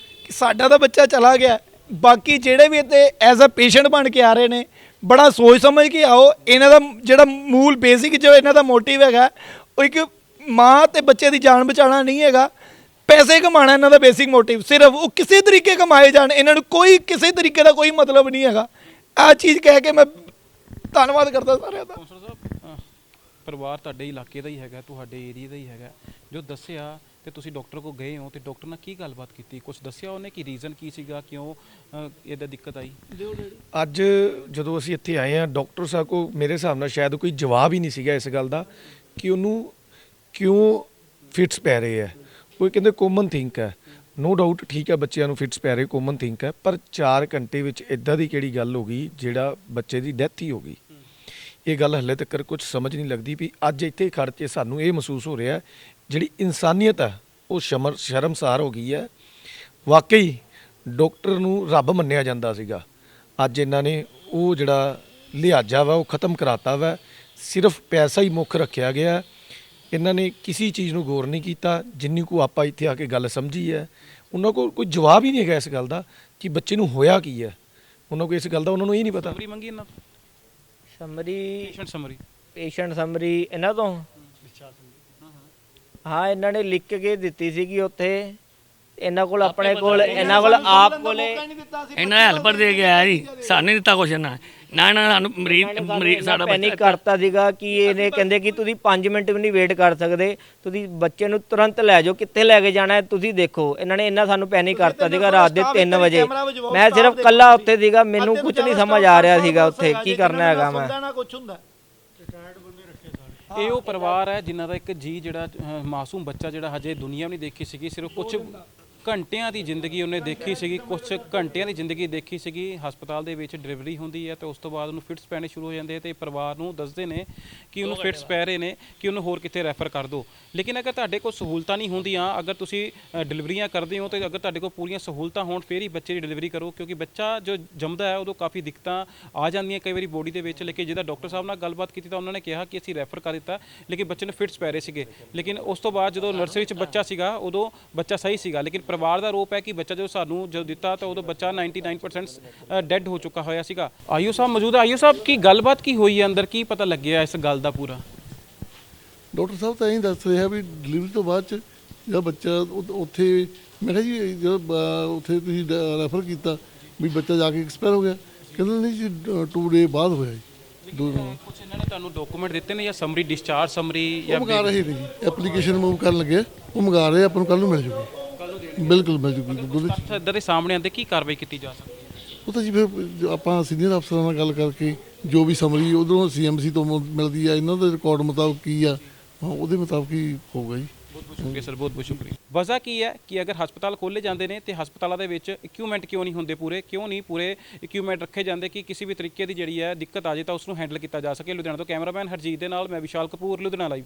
ਕਿ ਸਾਡਾ ਤਾਂ ਬੱਚਾ ਚਲਾ ਗਿਆ, ਬਾਕੀ ਜਿਹੜੇ ਵੀ ਇੱਥੇ ਐਜ਼ ਅ ਪੇਸ਼ੈਂਟ ਬਣ ਕੇ ਆ ਰਹੇ ਨੇ, ਬੜਾ ਸੋਚ ਸਮਝ ਕੇ ਆਓ। ਇਹਨਾਂ ਦਾ ਜਿਹੜਾ ਮੂਲ ਬੇਸਿਕ ਜੋ ਇਹਨਾਂ ਦਾ ਮੋਟਿਵ ਹੈਗਾ, ਉਹ ਇੱਕ ਮਾਂ ਤੇ ਬੱਚੇ ਦੀ ਜਾਨ ਬਚਾਉਣਾ ਨਹੀਂ ਹੈਗਾ, ਪੈਸੇ ਕਮਾਉਣਾ ਇਹਨਾਂ ਦਾ ਬੇਸਿਕ ਮੋਟਿਵ। ਸਿਰਫ ਉਹ ਕਿਸੇ ਤਰੀਕੇ ਕਮਾਏ ਜਾਣ, ਇਹਨਾਂ ਨੂੰ ਕੋਈ ਕਿਸੇ ਤਰੀਕੇ ਦਾ ਕੋਈ ਮਤਲਬ ਨਹੀਂ ਹੈਗਾ। ਆਹ ਚੀਜ਼ ਕਹਿ ਕੇ ਮੈਂ ਧੰਨਵਾਦ ਕਰਦਾ ਸਾਰਿਆਂ ਦਾ। ਕੌਂਸਲਰ ਸਾਹਿਬ, ਪਰਿਵਾਰ ਤੁਹਾਡੇ ਇਲਾਕੇ ਦਾ ਹੀ ਹੈਗਾ, ਤੁਹਾਡੇ ਏਰੀਆ ਦਾ ਹੀ ਹੈਗਾ, ਜੋ ਦੱਸਿਆ ਤੇ ਤੁਸੀਂ ਡਾਕਟਰ ਕੋਲ ਗਏ ਹੋ ਤੇ ਡਾਕਟਰ ਨਾਲ ਕੀ ਗੱਲਬਾਤ ਕੀਤੀ, ਕੁਝ ਦੱਸਿਆ ਉਹਨੇ ਕਿ ਰੀਜ਼ਨ ਕੀ ਸੀਗਾ, ਕਿਉਂ ਇਹਦਾ ਦਿੱਕਤ ਆਈ? ਅੱਜ ਜਦੋਂ ਅਸੀਂ ਇੱਥੇ ਆਏ ਆ, ਡਾਕਟਰ ਸਾਹਿਬ ਕੋ ਮੇਰੇ ਹਿਸਾਬ ਨਾਲ ਸ਼ਾਇਦ ਕੋਈ ਜਵਾਬ ਹੀ ਨਹੀਂ ਸੀਗਾ ਇਸ ਗੱਲ ਦਾ ਕਿ ਉਹਨੂੰ ਕਿਉਂ ਫਿਟਸ ਪੈ ਰਹੇ ਆ। ਕੋਈ ਕਹਿੰਦੇ ਕਾਮਨ ਥਿੰਕ ਹੈ, ਨੋ ਡਾਊਟ ਠੀਕ ਹੈ, ਬੱਚਿਆਂ ਨੂੰ ਫਿਟਸ ਪੈ ਰਹੇ ਕਾਮਨ ਥਿੰਕ ਹੈ, ਪਰ 4 ਘੰਟੇ ਵਿੱਚ ਇਦਾਂ ਦੀ ਕਿਹੜੀ ਗੱਲ ਹੋ ਗਈ ਜਿਹੜਾ ਬੱਚੇ ਦੀ ਡੈਥ ਹੀ ਹੋ ਗਈ। ਇਹ ਗੱਲ ਹਲੇ ਤੱਕ ਕੁਝ ਸਮਝ ਨਹੀਂ ਲੱਗਦੀ ਵੀ ਅੱਜ ਇੱਥੇ ਖੜ੍ਹ ਕੇ ਸਾਨੂੰ ਇਹ ਮਹਿਸੂਸ ਹੋ ਰਿਹਾ ਜਿਹੜੀ ਇਨਸਾਨੀਅਤ ਹੈ ਉਹ ਸ਼ਰਮਸਾਰ ਹੋ ਗਈ ਹੈ। ਵਾਕਈ ਡਾਕਟਰ ਨੂੰ ਰੱਬ ਮੰਨਿਆ ਜਾਂਦਾ ਸੀਗਾ, ਅੱਜ ਇਹਨਾਂ ਨੇ ਉਹ ਜਿਹੜਾ ਲਿਹਾਜ਼ਾ ਵਾ ਉਹ ਖਤਮ ਕਰਾਤਾ ਵਾ। ਸਿਰਫ ਪੈਸਾ ਹੀ ਮੁੱਖ ਰੱਖਿਆ ਗਿਆ, ਇਹਨਾਂ ਨੇ ਕਿਸੇ ਚੀਜ਼ ਨੂੰ ਗੌਰ ਨਹੀਂ ਕੀਤਾ। ਜਿੰਨੀ ਕੁ ਆਪਾਂ ਇੱਥੇ ਆ ਕੇ ਗੱਲ ਸਮਝੀ ਹੈ, ਉਹਨਾਂ ਕੋਲ ਕੋਈ ਜਵਾਬ ਹੀ ਨਹੀਂ ਹੈਗਾ ਇਸ ਗੱਲ ਦਾ ਕਿ ਬੱਚੇ ਨੂੰ ਹੋਇਆ ਕੀ ਹੈ। ਉਹਨਾਂ ਕੋਲ ਇਸ ਗੱਲ ਦਾ ਉਹਨਾਂ ਨੂੰ ਇਹ ਨਹੀਂ ਪਤਾ। ਸਮਰੀ ਮੰਗੀ ਇਹਨਾਂ ਤੋਂ, ਸਮਰੀ ਪੇਸ਼ੈਂਟ ਸਮਰੀ ਇਹਨਾਂ ਤੋਂ ਹਾਂ ਇਹਨਾਂ ਨੇ ਲਿਖ ਕੇ ਦਿੱਤੀ ਸੀਗੀ ਉੱਥੇ। ਇਹਨਾਂ ਕੋਲ ਆਪਣੇ ਕੋਲ ਇਹਨਾਂ ਕੋਲ ਆਪ ਕੋਲੇ ਇਹਨਾਂ ਹੈਲਪਰ ਦੇ ਕੇ ਆਇਆ ਜੀ, ਸਾਨੂੰ ਨਹੀਂ ਦਿੱਤਾ ਕੁਛ ਨਾ ਸਾਨੂੰ ਮਰੀਜ਼ ਸਾਡਾ ਪੈਨਿਕ ਕਰਤਾ ਸੀਗਾ ਕਿ ਇਹਨੇ ਕਹਿੰਦੇ ਕਿ ਤੁਸੀਂ 5 ਮਿੰਟ ਵੀ ਨਹੀਂ ਵੇਟ ਕਰ ਸਕਦੇ, ਤੁਸੀਂ ਬੱਚੇ ਨੂੰ ਤੁਰੰਤ ਲੈ ਜਾਓ, ਕਿੱਥੇ ਲੈ ਕੇ ਜਾਣਾ ਹੈ ਤੁਸੀਂ ਦੇਖੋ। ਇਹਨਾਂ ਨੇ ਇੰਨਾ ਸਾਨੂੰ ਪੈਨਿਕ ਕਰਤਾ ਸੀਗਾ ਰਾਤ ਦੇ 3 ਵਜੇ। ਮੈਂ ਸਿਰਫ ਕੱਲਾ ਉੱਥੇ ਸੀਗਾ, ਮੈਨੂੰ ਕੁਝ ਨਹੀਂ ਸਮਝ ਆ ਰਿਹਾ ਸੀਗਾ ਉੱਥੇ ਕੀ ਕਰਨਾ ਹੈਗਾ ਮੈਂ। ਇਹ ਉਹ ਪਰਿਵਾਰ ਹੈ ਜਿਨ੍ਹਾਂ ਦਾ ਇੱਕ ਜੀ ਜਿਹੜਾ ਮਾਸੂਮ ਬੱਚਾ ਜਿਹੜਾ ਹਜੇ ਦੁਨੀਆ ਵੀ ਨਹੀਂ ਦੇਖੀ ਸੀਗੀ, ਸਿਰਫ ਕੁਝ ਘੰਟਿਆਂ ਦੀ ਜ਼ਿੰਦਗੀ ਉਹਨੇ ਦੇਖੀ ਸੀਗੀ, ਕੁਝ ਘੰਟਿਆਂ ਦੀ ਜ਼ਿੰਦਗੀ ਦੇਖੀ ਸੀਗੀ। ਹਸਪਤਾਲ ਦੇ ਵਿੱਚ ਡਿਲੀਵਰੀ ਹੁੰਦੀ ਹੈ ਤੇ ਉਸ ਤੋਂ ਬਾਅਦ ਉਹਨੂੰ ਫਿਟਸ ਪੈਣੇ ਸ਼ੁਰੂ ਹੋ ਜਾਂਦੇ ਤੇ ਪਰਿਵਾਰ ਨੂੰ ਦੱਸਦੇ ਨੇ ਕਿ ਉਹਨੂੰ ਫਿਟਸ ਪੈ ਰਹੇ ਨੇ, ਕਿ ਉਹਨੂੰ ਹੋਰ ਕਿਤੇ ਰੈਫਰ ਕਰ ਦਿਓ। ਲੇਕਿਨ ਅਗਰ ਤੁਹਾਡੇ ਕੋਲ ਸਹੂਲਤਾਂ ਨਹੀਂ ਹੁੰਦੀਆਂ, ਅਗਰ ਤੁਸੀਂ ਡਿਲੀਵਰੀਆਂ ਕਰਦੇ ਹੋ ਤੇ ਅਗਰ ਤੁਹਾਡੇ ਕੋਲ ਪੂਰੀਆਂ ਸਹੂਲਤਾਂ ਹੋਣ ਫਿਰ ਹੀ ਬੱਚੇ ਦੀ ਡਿਲੀਵਰੀ ਕਰੋ, ਕਿਉਂਕਿ ਬੱਚਾ ਜੋ ਜੰਮਦਾ ਹੈ ਉਦੋਂ ਕਾਫੀ ਦਿੱਕਤਾਂ ਆ ਜਾਂਦੀਆਂ ਕਈ ਵਾਰੀ ਬੋਡੀ ਦੇ ਵਿੱਚ। ਲੇਕਿਨ ਜਿਹਦਾ ਡਾਕਟਰ ਸਾਹਿਬ ਨਾਲ ਗੱਲਬਾਤ ਕੀਤੀ ਤਾਂ ਉਹਨਾਂ ਨੇ ਕਿਹਾ ਕਿ ਅਸੀਂ ਰੈਫਰ ਕਰ ਦਿੱਤਾ, ਲੇਕਿਨ ਬੱਚੇ ਨੂੰ ਫਿਟਸ ਪੈ ਰਹੇ ਸੀਗੇ। ਲੇਕਿਨ ਉਸ ਤੋਂ ਬਾਅਦ ਜਦੋਂ ਨਰਸਰੀ 'ਚ ਬੱਚਾ ਸੀਗਾ ਉਦੋਂ ਬੱਚਾ ਸਹੀ ਸੀਗਾ, ਲੇਕਿਨ ਪਰਿਵਾਰ ਦਾ ਰੋਪ ਹੈ ਕਿ ਬੱਚਾ ਜੋ ਸਾਨੂੰ ਜਦੋਂ ਦਿੱਤਾ ਤਾਂ ਉਦੋਂ ਬੱਚਾ 99% ਡੈਡ ਹੋ ਚੁੱਕਾ ਹੋਇਆ ਸੀਗਾ। ਆਈਓ ਸਾਹਿਬ ਮੌਜੂਦ ਹੈ। ਆਈਓ ਸਾਹਿਬ ਕੀ ਗੱਲਬਾਤ ਕੀ ਹੋਈ ਹੈ ਅੰਦਰ, ਕੀ ਪਤਾ ਲੱਗਿਆ ਇਸ ਗੱਲ ਦਾ ਪੂਰਾ? ਡਾਕਟਰ ਸਾਹਿਬ ਤਾਂ ਇਹੀ ਦੱਸ ਰਿਹਾ ਵੀ ਡਿਲੀਵਰੀ ਤੋਂ ਬਾਅਦ ਚ ਜਿਹੜਾ ਬੱਚਾ ਉੱਥੇ ਮੈਂ ਕਿਹਾ ਜੀ ਜਿਹੜਾ ਉੱਥੇ ਤੁਸੀਂ ਰੈਫਰ ਕੀਤਾ ਵੀ ਬੱਚਾ ਜਾ ਕੇ ਐਕਸਪਾਇਰ ਹੋ ਗਿਆ, ਕਹਿੰਦੇ ਨਹੀਂ ਜੀ 2 ਡੇ ਬਾਅਦ ਹੋਇਆ ਜੀ। ਕੁਝ ਇਹਨਾਂ ਨੇ ਤੁਹਾਨੂੰ ਡਾਕੂਮੈਂਟ ਦਿੱਤੇ ਨੇ ਜਾਂ ਸਮਰੀ ਡਿਸਚਾਰਜ ਸਮਰੀ ਉਹ ਮੰਗਾ ਰਹੇ ਨੇ ਜੀ, ਐਪਲੀਕੇਸ਼ਨ ਮੂਵ ਕਰਨ ਲੱਗੇ ਉਹ ਮੰਗਾ ਰਹੇ, ਆਪਾਂ ਨੂੰ ਕੱਲ ਨੂੰ ਮਿਲ ਜੂਗੀ, ਬਿਲਕੁਲ ਮਿਲ ਜੂਗੀ ਦੁੱਧ। ਇੱਦਾਂ ਦੇ ਸਾਹਮਣੇ ਆਉਂਦੇ ਕੀ ਕਾਰਵਾਈ ਕੀਤੀ ਜਾ ਸਕਦੀ ਹੈ? ਉਹ ਤਾਂ ਜੀ ਫਿਰ ਆਪਾਂ ਸੀਨੀਅਰ ਅਫਸਰਾਂ ਨਾਲ ਗੱਲ ਕਰਕੇ ਜੋ ਵੀ ਸਮਰੀ ਉਧਰੋਂ CMC ਤੋਂ ਮਿਲਦੀ ਆ, ਇਹਨਾਂ ਦੇ ਰਿਕਾਰਡ ਮੁਤਾਬਕ ਕੀ ਆ ਉਹਦੇ ਮੁਤਾਬਕ ਹੀ ਹੋਊਗਾ ਜੀ। ਬਹੁਤ ਸ਼ੁਕਰੀਆ ਸਰ, ਬਹੁਤ ਸ਼ੁਕਰੀਆ। ਵਜ੍ਹਾ ਕੀ ਹੈ ਕਿ ਅਗਰ ਹਸਪਤਾਲ ਖੋਲ੍ਹੇ ਜਾਂਦੇ ਨੇ ਤੇ ਹਸਪਤਾਲਾਂ ਦੇ ਵਿੱਚ ਇਕਵਿਪਮੈਂਟ ਕਿਉਂ ਨਹੀਂ ਹੁੰਦੇ ਪੂਰੇ, ਕਿਉਂ ਨਹੀਂ ਪੂਰੇ ਇਕਵਿਪਮੈਂਟ ਰੱਖੇ ਜਾਂਦੇ ਕਿ ਕਿਸੇ ਵੀ ਤਰੀਕੇ ਦੀ ਜਿਹੜੀ ਹੈ ਦਿੱਕਤ ਆ ਜੇ ਤਾਂ ਉਸ ਨੂੰ ਹੈਂਡਲ ਕੀਤਾ ਜਾ ਸਕੇ। ਲੁਧਿਆਣਾ ਤੋਂ ਕੈਮਰਾਮੈਨ ਹਰਜੀਤ ਦੇ ਨਾਲ ਮੈਂ ਵਿਸ਼ਾਲ ਕਪੂਰ, ਲੁਧਿਆਣਾ ਲਾਈਵ।